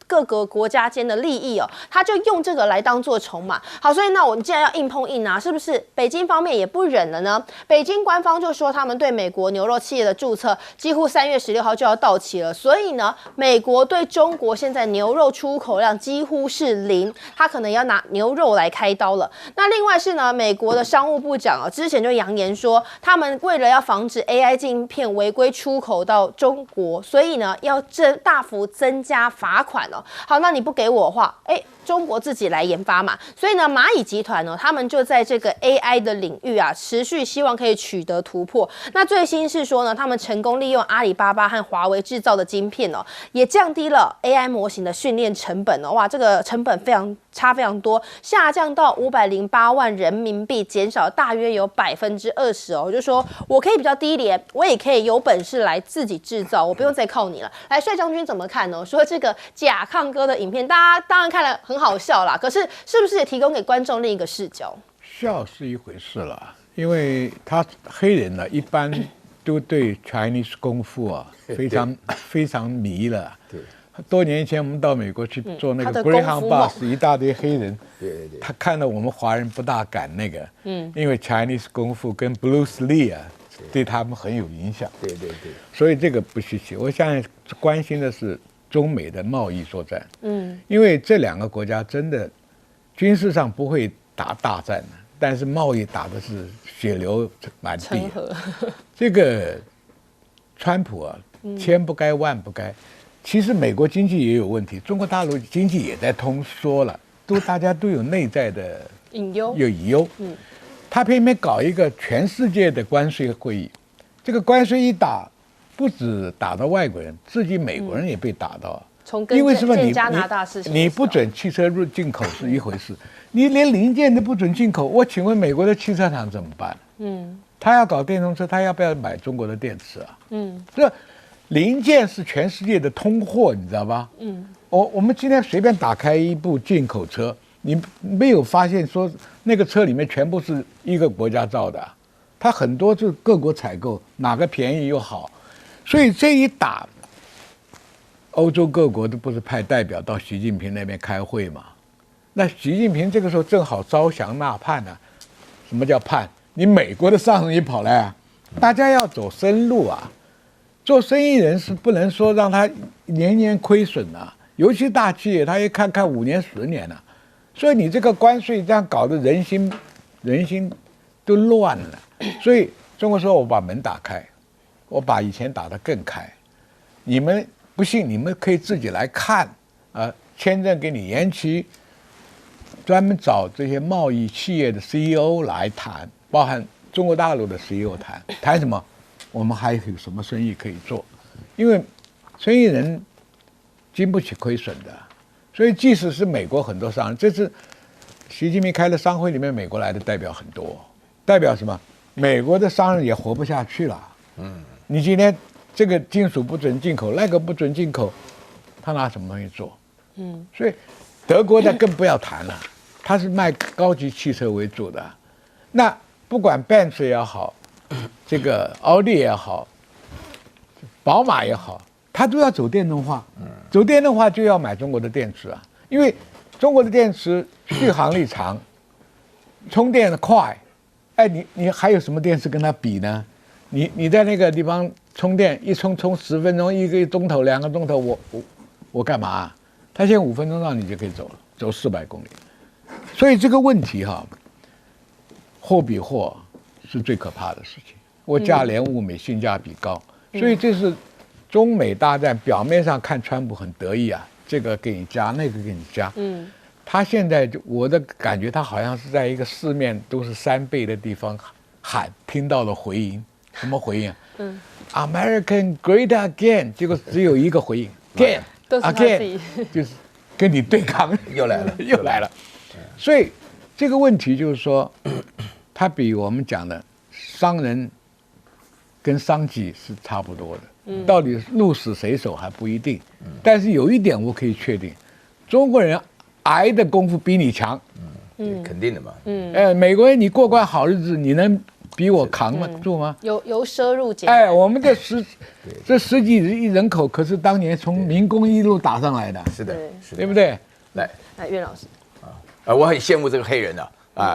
各个国家间的利益哦，他就用这个来当做筹码。好，所以那我们既然要硬碰硬啊，是不是北京方面也不忍了呢？北京官方就说他们对美国牛肉企业的注册几乎3月16号就要到期了，所以呢，美国对中国现在牛肉出口量几乎是0，他可能要拿牛肉来开刀了。那另外是呢，美国的商务部长之前就扬言说，他们为了要防止 AI 镜片违规出口到中国，所以呢要大幅增加罚款哦。好，那你不给我的话，中国自己来研发嘛。所以呢，蚂蚁集团呢，他们就在这个 AI 的领域啊，持续希望可以取得突破。那最新是说呢，他们成功利用阿里巴巴和华为制造的晶片哦，也降低了 AI 模型的训练成本哦。哇，这个成本差非常多，下降到508万人民币，减少大约有20%哦。就说我可以比较低廉，我也可以有本事来自己制造，我不用再靠你了。来，帅将军怎么看呢？说这个甲亢哥的影片，大家当然看了很好笑啦，可是是不是也提供给观众另一个视角？笑是一回事啦，因为他黑人呢一般都对 Chinese 功夫啊非常迷了。对。多年前我们到美国去做那个 Greyhound Bus， 一大堆黑人，他看到我们华人不大敢那个，因为 Chinese 功夫跟 Bruce Lee 啊，对他们很有影响。对，所以这个不稀奇。我现在关心的是中美的贸易作战，因为这2个国家真的军事上不会打大战的，但是贸易打的是血流满地。这个川普啊，千不该万不该。其实美国经济也有问题，中国大陆经济也在通缩了，大家都有内在的隐忧。他偏偏搞一个全世界的关税会议，这个关税一打，不止打到外国人，自己美国人也被打到。因为什么？你不准汽车进口是一回事，你连零件都不准进口，我请问美国的汽车厂怎么办？他要搞电动车，他要不要买中国的电池啊？这零件是全世界的通货，你知道吧？我们今天随便打开一部进口车，你没有发现说那个车里面全部是一个国家造的，它很多是各国采购，哪个便宜又好，所以这一打，欧洲各国都不是派代表到习近平那边开会嘛？那习近平这个时候正好招降纳叛啊！什么叫叛？你美国的上层也跑来啊！大家要走深路啊！做生意人是不能说让他年年亏损啊，尤其大企业，他一看5年10年了，所以你这个关税这样搞得人心都乱了。所以中国说我把门打开，我把以前打得更开，你们不信你们可以自己来看啊，签证给你延期，专门找这些贸易企业的 CEO 来谈，包含中国大陆的 CEO 谈什么？我们还有什么生意可以做？因为生意人经不起亏损的，所以即使是美国很多商人，这次习近平开的商会里面，美国来的代表很多，代表什么？美国的商人也活不下去了。你今天这个金属不准进口，那个不准进口，他拿什么东西做？所以德国的更不要谈了，他是卖高级汽车为主的。那不管 Benz 也好，这个奥迪也好，宝马也好，它都要走电动化。走电动化就要买中国的电池啊，因为中国的电池续航力长，充电快。哎，你还有什么电池跟它比呢？你在那个地方充电，一充10分钟，1个钟头、2个钟头，我干嘛啊？它现在5分钟让你就可以走了，走400公里。所以这个问题哈，货比货是最可怕的事情。我价廉物美，性价比高，所以这是中美大战。表面上看川普很得意啊，这个给你加，那个给你加。他现在我的感觉，他好像是在一个四面都是3倍的地方喊，听到了回音。什么回应？American Great Again， 结果只有一个回应 ，Again， 都是他自己，就是跟你对抗，又来了。所以这个问题就是说，它比我们讲的商人跟商机是差不多的。到底鹿死谁手还不一定。但是有一点我可以确定，中国人挨的功夫比你强。肯定的嘛。美国人你过惯好日子，你能比我扛住吗？由奢入俭。我们这10几亿人口，可是当年从民工一路打上来的。是的，对不对？来，苑老师。我很羡慕这个黑人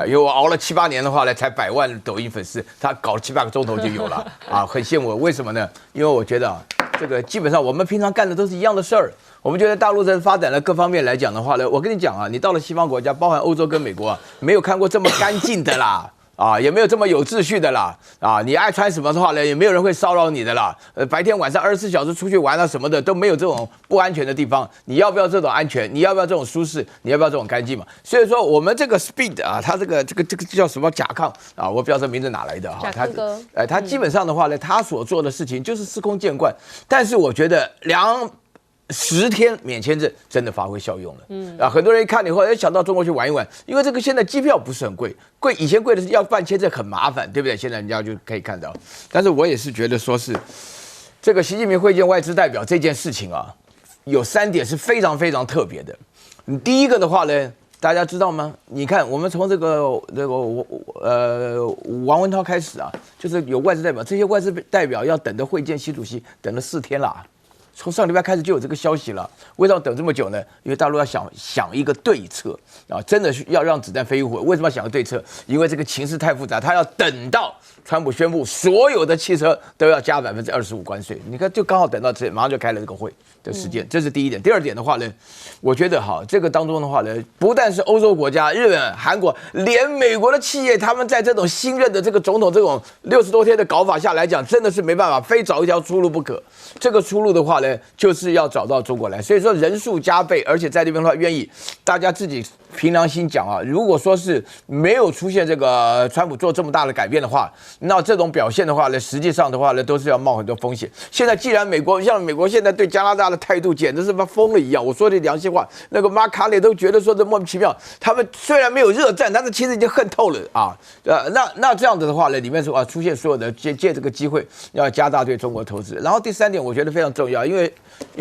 因为我熬了7、8年的话呢，才100万抖音粉丝，他搞了7、8个钟头就有了很羡慕。为什么呢？因为我觉得这个基本上我们平常干的都是一样的事儿。我们觉得大陆在发展的各方面来讲的话呢，我跟你讲你到了西方国家，包含欧洲跟美国没有看过这么干净的啦。也没有这么有秩序的啦。你爱穿什么的话呢，也没有人会骚扰你的啦。白天晚上24小时出去玩什么的都没有这种不安全的地方。你要不要这种安全？你要不要这种舒适？你要不要这种干净嘛？所以说我们这个 Speed 它这个叫什么甲抗我不知道这名字哪来的它基本上的话呢，它所做的事情就是司空见惯。但是我觉得10天免签证真的发挥效用了。很多人一看以后，想到中国去玩一玩，因为这个现在机票不是很贵，以前贵的是要办签证很麻烦，对不对？现在人家就可以看到。但是我也是觉得说是这个习近平会见外资代表这件事情有3点是非常非常特别的。第一个的话呢，大家知道吗？你看我们从这个王文涛开始就是有外资代表，这些外资代表要等着会见习主席，等了4天啦。从上礼拜开始就有这个消息了，为什么等这么久呢？因为大陆要想一个对策真的是要让子弹飞一会儿。为什么要想个对策？因为这个情势太复杂，他要等到川普宣布所有的汽车都要加25%关税。你看，就刚好等到这，马上就开了这个会的时间，这是第一点。第二点的话呢，我觉得这个当中的话呢，不但是欧洲国家、日本、韩国，连美国的企业，他们在这种新任的这个总统这种60多天的搞法下来讲，真的是没办法，非找一条出路不可。这个出路的话呢，就是要找到中国来，所以说人数加倍，而且在那边的话愿意，大家自己凭良心讲如果说是没有出现这个川普做这么大的改变的话，那这种表现的话呢，实际上的话呢，都是要冒很多风险。现在既然美国现在对加拿大的态度简直是疯了一样，我说句良心话，那个马卡内都觉得说这莫名其妙，他们虽然没有热战，但是其实已经恨透了那这样子的话呢，里面说出现所有的借这个机会要加大对中国投资。然后第3点我觉得非常重要，因为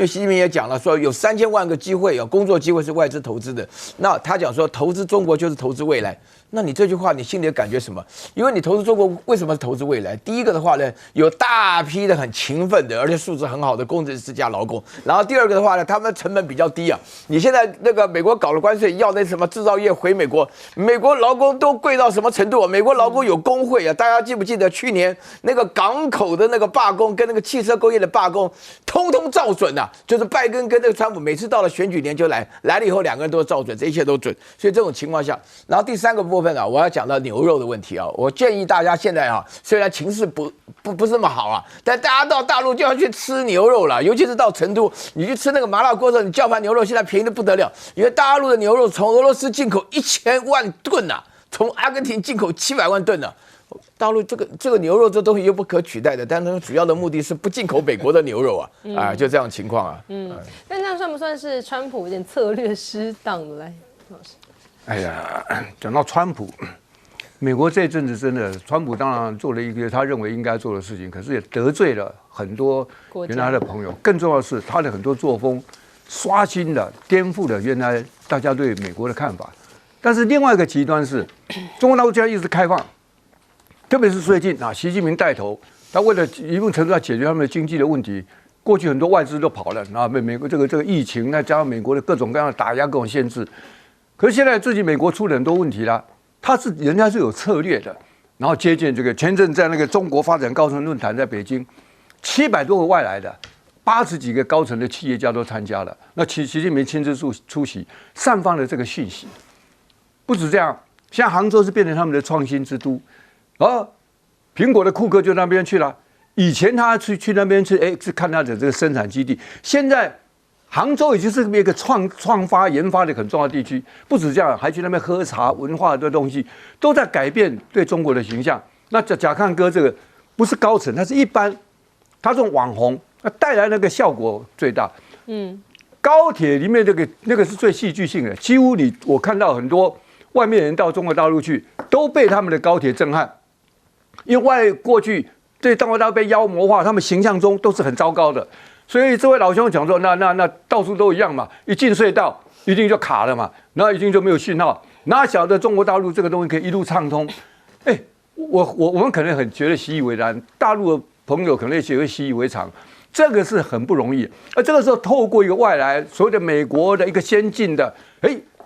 习近平也讲了，说有3000万个机会工作机会是外资投资的。那他讲说投资中国就是投资未来。那你这句话你心里的感觉什么？因为你投资中国为什么是投资未来？第一个的话呢，有大批的很勤奋的，而且素质很好的工程师加劳工。然后第二个的话呢，他们成本比较低你现在那个美国搞了关税，要那什么制造业回美国，美国劳工都贵到什么程度美国劳工有工会大家记不记得去年那个港口的那个罢工跟那个汽车工业的罢工，通通照准就是拜登跟那个川普每次到了选举年就来了以后，2个人都照准，这一切都准。所以这种情况下，然后第3个部分我要讲到牛肉的问题我建议大家现在虽然情势不是那么好但大家到大陆就要去吃牛肉了，尤其是到成都，你去吃那个麻辣锅的时候，你叫盘牛肉现在便宜的不得了，因为大陆的牛肉从俄罗斯进口1000万吨从阿根廷进口700万吨大陆这个牛肉这东西又不可取代的，但是主要的目的是不进口美国的牛肉就这样情况但这样算不算是川普有点策略失当的？来，老师。哎呀，讲到川普，美国这阵子真的，川普当然做了一个他认为应该做的事情，可是也得罪了很多原来的朋友。更重要的是，他的很多作风刷新了、颠覆了原来大家对美国的看法。但是另外一个极端是，中国大陆现在一直开放，特别是最近啊，习近平带头，他为了一定程度要解决他们的经济的问题。过去很多外资都跑了，啊，美国这个疫情，再加上美国的各种各样的打压、各种限制，可是现在最近美国出了很多问题啦，人家是有策略的，然后接见这个前阵在那个中国发展高层论坛在北京，700多个外来的，80几个高层的企业家都参加了，那习近平亲自出席，散放了这个讯息。不止这样，现在杭州是变成他们的创新之都，而苹果的库克就那边去了。以前他去那边去，是看他的这个生产基地。现在杭州已经是一个创发研发的很重要的地区。不止这样，还去那边喝茶，文化的东西都在改变对中国的形象。那甲亢哥这个不是高层，他是一般，他这种网红，带来那个效果最大。高铁里面那个是最戏剧性的，几乎我看到很多外面人到中国大陆去，都被他们的高铁震撼，因为过去。对中国大陆被妖魔化，他们形象中都是很糟糕的，所以这位老兄讲说，那到处都一样嘛，一进隧道一定就卡了嘛，然后一定就没有讯号，哪晓得中国大陆这个东西可以一路畅通？我们可能很觉得习以为然，大陆的朋友可能也会习以为常，这个是很不容易。而这个时候透过一个外来所谓的美国的一个先进的，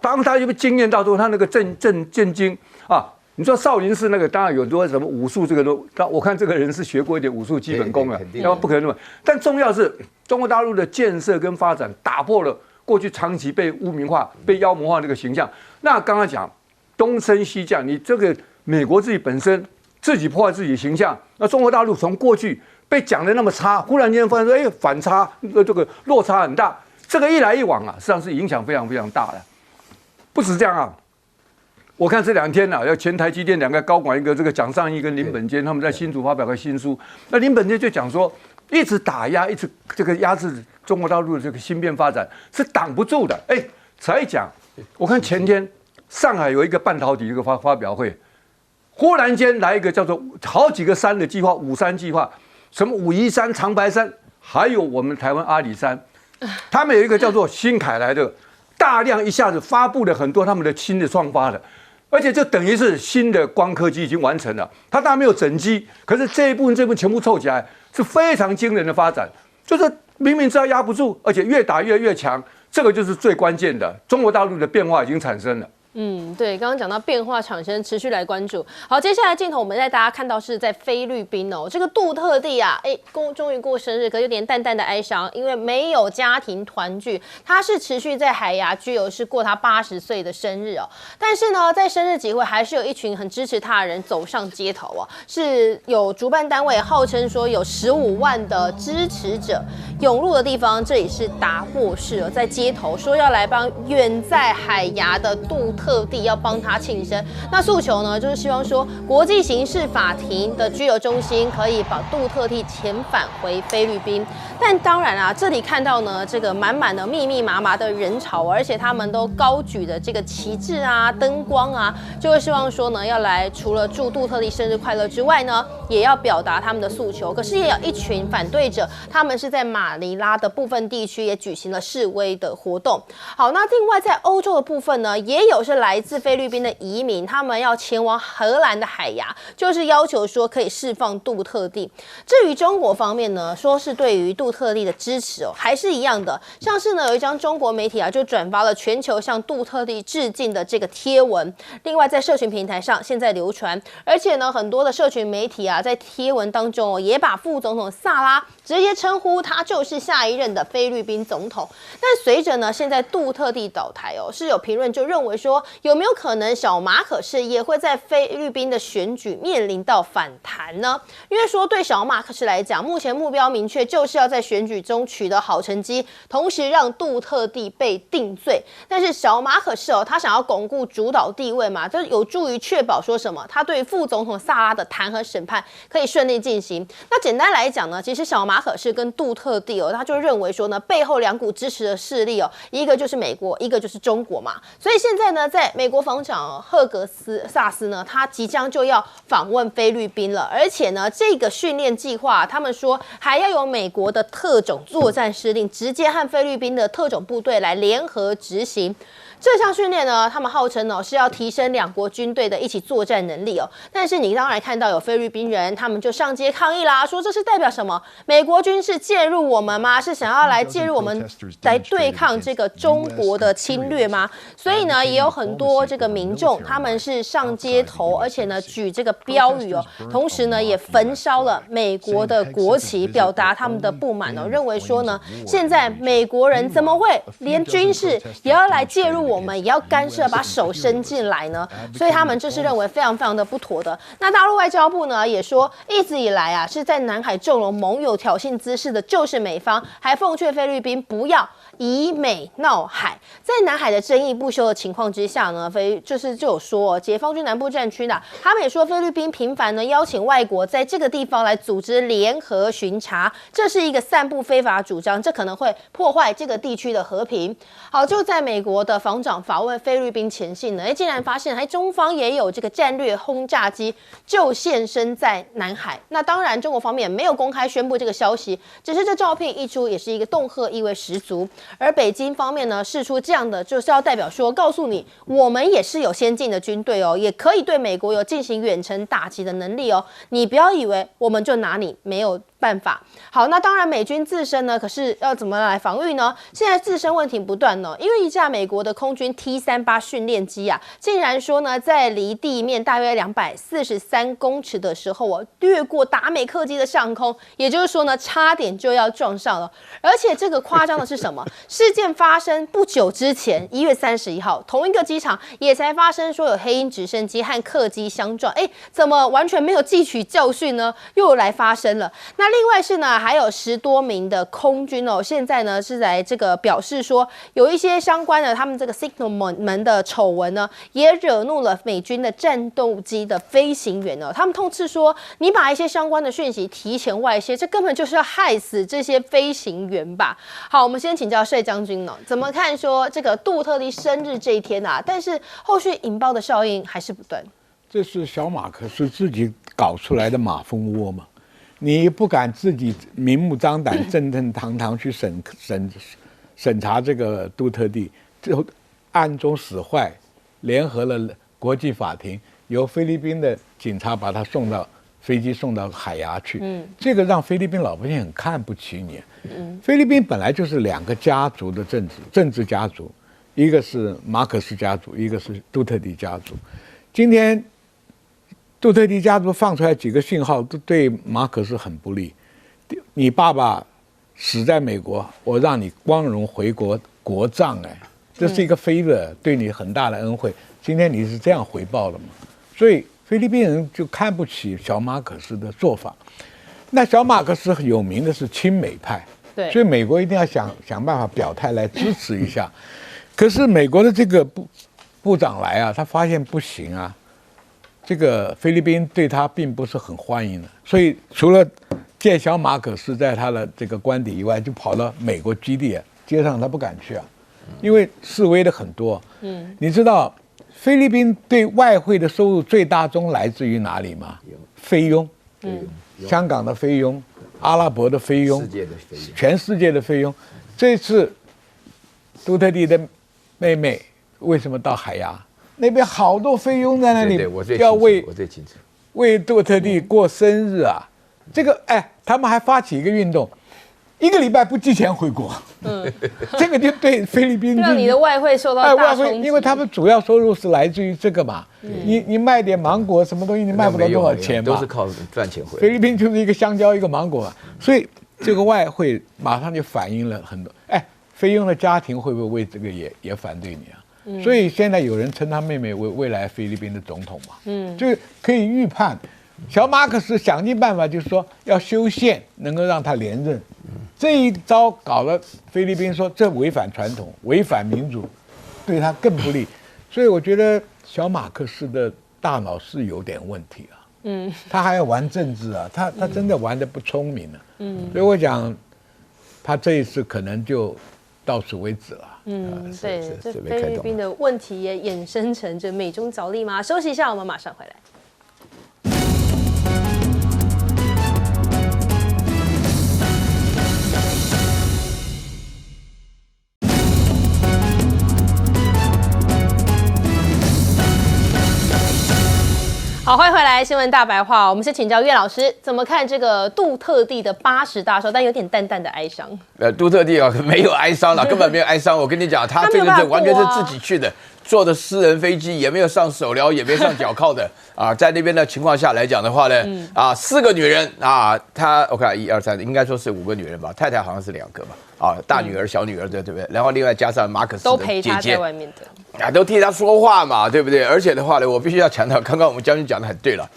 当他就被惊艳到之后，他那个震惊啊！你说少林寺那个当然有很多什么武术，这个都，我看这个人是学过一点武术基本功啊，要不可能那么。但重要是中国大陆的建设跟发展打破了过去长期被污名化、被妖魔化这个形象。那刚刚讲东升西降，你这个美国自己本身自己破坏自己的形象，那中国大陆从过去被讲的那么差，忽然间发现说，反差这个落差很大，这个一来一往啊，实际上是影响非常非常大的。不止这样啊。我看这2天要前台积电2个高管，一个这个蒋尚义跟林本坚，他们在新竹发表个新书。那林本坚就讲说，一直打压，一直这个压制中国大陆的这个芯片发展是挡不住的。才讲，我看前天上海有一个半导体一个发表会，忽然间来一个叫做好几个山的计划，5山计划，什么武夷山、长白山，还有我们台湾阿里山，他们有一个叫做新凯来的，大量一下子发布了很多他们的新的创发的。而且这等于是新的光刻机已经完成了，它当然没有整机，可是这一部分全部凑起来是非常惊人的发展。就是明明知道压不住，而且越打越强，这个就是最关键的。中国大陆的变化已经产生了。对，刚刚讲到变化产生，持续来关注。好，接下来镜头我们带大家看到是在菲律宾哦，这个杜特地啊，终于过生日，可有点淡淡的哀伤，因为没有家庭团聚。他是持续在海牙居游，是过他80岁的生日哦。但是呢，在生日集会还是有一群很支持他的人走上街头哦，是有主办单位号称说有15万的支持者涌入的地方，这里是达沃市哦，在街头说要来帮远在海牙的杜特地要帮他庆生。那诉求呢，就是希望说国际刑事法庭的居留中心可以把杜特地遣返回菲律宾。但当然啊，这里看到呢，这个满满的密密麻麻的人潮，而且他们都高举的这个旗帜啊、灯光啊，就会希望说呢，要来除了祝杜特地生日快乐之外呢，也要表达他们的诉求。可是也有一群反对者，他们是在马尼拉的部分地区也举行了示威的活动。好，那另外在欧洲的部分呢，也有是来自菲律宾的移民，他们要前往荷兰的海牙，就是要求说可以释放杜特地。至于中国方面呢，说是对于杜特地的支持哦，还是一样的，像是呢有一张中国媒体啊就转发了全球向杜特地致敬的这个贴文，另外在社群平台上现在流传，而且呢很多的社群媒体啊在贴文当中哦也把副总统萨拉直接称呼他就是下一任的菲律宾总统。但随着呢现在杜特地倒台哦，是有评论就认为说有没有可能小马可仕也会在菲律宾的选举面临到反弹呢？因为说对小马可仕来讲，目前目标明确就是要在选举中取得好成绩，同时让杜特地被定罪。但是小马可仕哦，他想要巩固主导地位嘛，这有助于确保说什么？他对副总统萨拉的弹劾审判可以顺利进行。那简单来讲呢，其实小马可仕跟杜特地他就认为说呢，背后两股支持的势力一个就是美国，一个就是中国嘛。所以现在呢，在美国防长赫格萨斯呢，他即将就要访问菲律宾了，而且呢，这个训练计划，他们说还要有美国的特种作战司令直接和菲律宾的特种部队来联合执行。这项训练呢，他们号称是要提升两国军队的一起作战能力但是你当然看到有菲律宾人，他们就上街抗议啦，说这是代表什么？美国军事介入我们吗？是想要来介入我们来对抗这个中国的侵略吗？所以呢，也有很多这个民众他们是上街头，而且呢举这个标语同时呢也焚烧了美国的国旗，表达他们的不满认为说呢，现在美国人怎么会连军事也要来介入？我们也要干涉，把手伸进来呢，所以他们就是认为非常非常的不妥的。那大陆外交部呢也说，一直以来是在南海纵容盟友挑衅滋事的就是美方，还奉劝菲律宾不要以美闹海。在南海的争议不休的情况之下呢，就有说解放军南部战区他们也说菲律宾频繁呢邀请外国在这个地方来组织联合巡查，这是一个散布非法主张，这可能会破坏这个地区的和平。好，就在美国的防长访问菲律宾前夕呢，竟然发现中方也有这个战略轰炸机就现身在南海。那当然中国方面没有公开宣布这个消息，只是这照片一出也是一个恫吓意味十足。而北京方面呢释出这样的，就是要代表说告诉你，我们也是有先进的军队也可以对美国有进行远程打击的能力你不要以为我们就拿你没有办法。好，那当然美军自身呢，可是要怎么来防御呢？现在自身问题不断因为一架美国的空军 T-38训练机竟然说呢，在离地面大约243公尺的时候掠过达美客机的上空，也就是说呢，差点就要撞上了。而且这个夸张的是什么？事件发生不久之前，1月31号，同一个机场也才发生说有黑鹰直升机和客机相撞，怎么完全没有汲取教训呢？又来发生了。那另外是呢，还有10多名的空军现在呢是来这个表示说，有一些相关的他们这个 signal 门的丑闻呢，也惹怒了美军的战斗机的飞行员他们痛斥说，你把一些相关的讯息提前外泄，这根本就是要害死这些飞行员吧。好，我们先请教帅将军怎么看说这个杜特地生日这一天但是后续引爆的效应还是不断。这是小马可是自己搞出来的马蜂窝嘛？你不敢自己明目张胆、正正堂堂去审查这个杜特地，最后暗中使坏，联合了国际法庭，由菲律宾的警察把他飞机送到海牙去。这个让菲律宾老百姓很看不起你。菲律宾本来就是2个家族的政治家族，一个是马可仕家族，一个是杜特地家族。今天杜特地家族放出来几个信号，都对马可仕很不利。你爸爸死在美国，我让你光荣回国葬，这是一个favor，对你很大的恩惠。今天你是这样回报的嘛？所以菲律宾人就看不起小马可仕的做法。那小马可仕有名的是亲美派，对，所以美国一定要想办法表态来支持一下。可是美国的这个部长来他发现不行这个菲律宾对他并不是很欢迎的，所以除了见小马可仕在他的这个官邸以外，就跑到美国基地街上他不敢去因为示威的很多。你知道菲律宾对外汇的收入最大宗来自于哪里吗？菲佣，香港的菲佣，阿拉伯的菲佣，全世界的菲佣。这次杜特地的妹妹为什么到海牙？那边好多菲佣在那里要为杜特地过生日这个他们还发起一个运动，1个礼拜不寄钱回国。这个就对菲律宾让你的外汇受到大冲击，因为他们主要收入是来自于这个嘛。你卖点芒果什么东西，你卖不了多少钱嘛，都是靠赚钱回来。菲律宾就是一个香蕉一个芒果所以这个外汇马上就反映了很多。菲佣的家庭会不会为这个也反对你所以现在有人称他妹妹为未来菲律宾的总统嘛。就是可以预判。小马可仕想尽办法，就是说要修宪，能够让他连任。这一招搞了菲律宾说这违反传统、违反民主，对他更不利。所以我觉得小马可仕的大脑是有点问题他还要玩政治啊，他真的玩得不聪明啊。所以我讲，他这一次可能就到此为止了。对，这菲律宾的问题也衍生成这美中角力吗？休息一下，我们马上回来。好，欢迎回来，新闻大白话。我们先请教岳老师，怎么看这个杜特地的80大寿，但有点淡淡的哀伤。杜特地啊，没有哀伤了，根本没有哀伤。我跟你讲，他这个完全是自己去的，坐的私人飞机，也没有上手镣，也没上脚铐的啊。在那边的情况下来讲的话呢，4个女人啊，他我看1、2、3，应该说是5个女人吧，太太好像是2个吧。大女儿、小女儿的，对不对？然后另外加上马可斯的姐姐，都陪他在外面的。都替他说话嘛，对不对？而且的话呢，我必须要强调，刚刚我们将军讲的很对了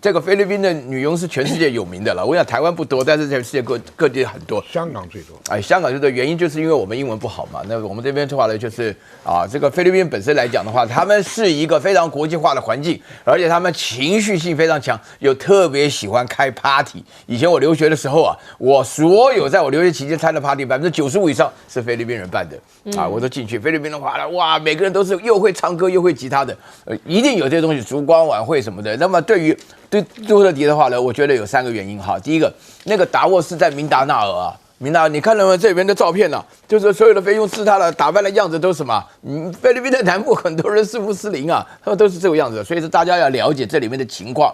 这个菲律宾的女佣是全世界有名的了。我想台湾不多，但是全世界各地很多。香港最多。香港最多，原因就是因为我们英文不好嘛。那我们这边的话呢，就是这个菲律宾本身来讲的话，他们是一个非常国际化的环境，而且他们情绪性非常强，又特别喜欢开 party。以前我留学的时候我所有在我留学期间参的 party，95%以上是菲律宾人办的我都进去。菲律宾的话呢，哇，每个人都是又会唱歌又会吉他的，一定有这些东西，烛光晚会什么的。那么对杜特迪的话呢，我觉得有3个原因哈。第一个，那个达沃斯在明达纳尔明达，你看到没有？这边的照片就是所有的菲佣是他的打扮的样子都是什么？菲律宾的南部很多人是穆斯林他们都是这个样子，所以说大家要了解这里面的情况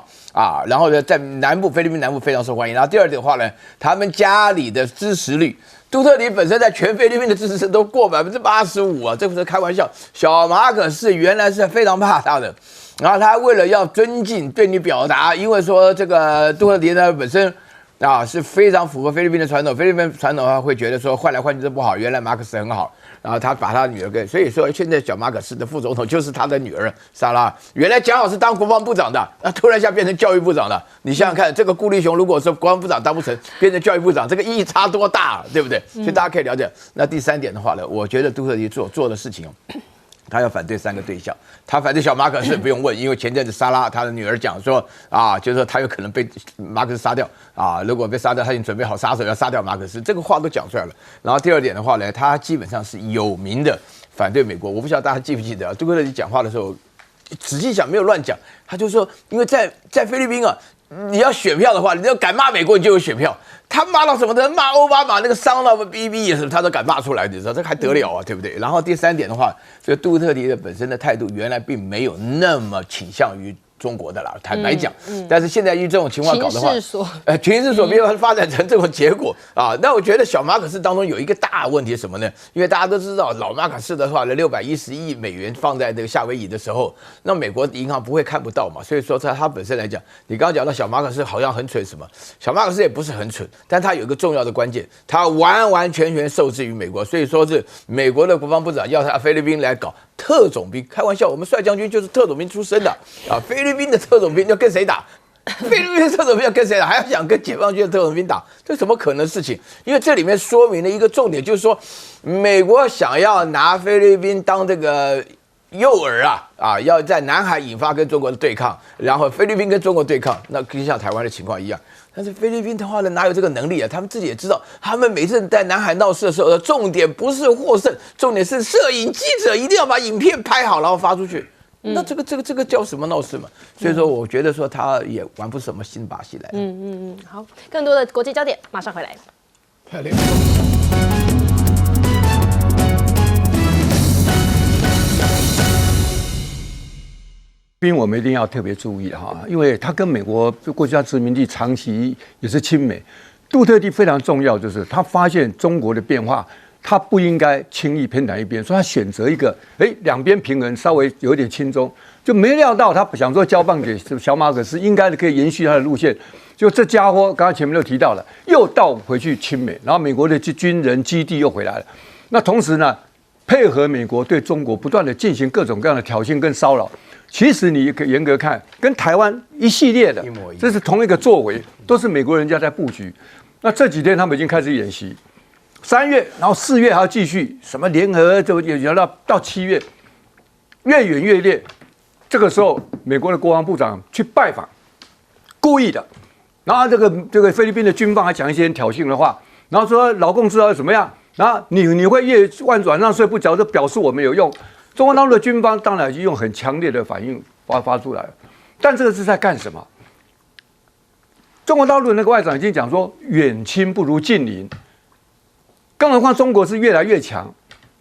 然后呢，在菲律宾南部非常受欢迎。然后第二点的话呢，他们家里的支持率。杜特地本身在全菲律宾的支持都过85%这不是开玩笑。小马可是原来是非常怕他的，然后他为了要尊敬对你表达，因为说这个杜特地呢本身是非常符合菲律宾的传统，菲律宾传统的话会觉得说换来换去都不好，原来马可斯很好，然后他把他女儿所以说现在小马可斯的副总统就是他的女儿莎拉，原来讲好是当国防部长的，突然一下变成教育部长了，你想想看，这个顾立雄如果说国防部长当不成，变成教育部长，这个意义差多大，对不对？所以大家可以了解。那第3点的话呢，我觉得杜特地做的事情他要反对3个对象，他反对小马可斯不用问，因为前阵子莎拉他的女儿讲说就是说他有可能被马可斯杀掉如果被杀掉，他已经准备好杀手要杀掉马可斯，这个话都讲出来了。然后第2点的话呢，他基本上是有名的反对美国。我不晓得大家记不记得杜特地讲话的时候，仔细想没有乱讲，他就说，因为在菲律宾你要选票的话，你要敢骂美国，你就有选票。他骂到什么的？骂奥巴马那个伤到 BB 也是，他都敢骂出来，你知道这还得了对不对？然后第3点的话，这个杜特地的本身的态度原来并没有那么倾向于中国的啦，坦白讲，但是现在因这种情况搞的话，情势所逼发展成这种结果那我觉得小马可斯当中有一个大问题是什么呢？因为大家都知道老马可斯的话呢，610亿美元放在这个夏威夷的时候，那美国银行不会看不到嘛，所以说他本身来讲，你刚刚讲到小马可斯好像很蠢什么，小马可斯也不是很蠢，但他有一个重要的关键，他完完全全受制于美国，所以说是美国的国防部长要他菲律宾来搞特种兵，开玩笑，我们帅将军就是特种兵出身的菲律宾的特种兵要跟谁打？菲律宾的特种兵要跟谁打？还要想跟解放军的特种兵打，这怎么可能的事情？因为这里面说明了一个重点，就是说美国想要拿菲律宾当这个诱饵要在南海引发跟中国的对抗，然后菲律宾跟中国对抗，那就像台湾的情况一样。但是菲律宾的话呢，哪有这个能力他们自己也知道，他们每次在南海闹事的时候，重点不是获胜，重点是摄影记者一定要把影片拍好，然后发出去。那这个叫什么闹事嘛？所以说，我觉得说他也玩不出什么新把戏来。好，更多的国际焦点马上回来。太厉害了。兵我们一定要特别注意因为他跟美国国家殖民地长期也是亲美。杜特地非常重要，就是他发现中国的变化，他不应该轻易偏袒一边，所以他选择一个两边平衡，稍微有点亲中，就没料到他想说交棒给小马可斯，应该可以延续他的路线。就这家伙，刚刚前面都提到了，又倒回去亲美，然后美国的军人基地又回来了。那同时呢，配合美国对中国不断的进行各种各样的挑衅跟骚扰。其实你严格看，跟台湾一系列的，这是同一个作为，都是美国人家在布局。那这几天他们已经开始演习，3月，然后4月还要继续什么联合，就演到7月，越演越烈。这个时候，美国的国防部长去拜访故意的。然后这个菲律宾的军方还讲一些挑衅的话，然后说老共知道怎么样，然后你会越晚上睡不着，就表示我们有用。中国大陆的军方当然就用很强烈的反应发出来了，但这个是在干什么？中国大陆的那个外长已经讲说，远亲不如近邻，更何况中国是越来越强。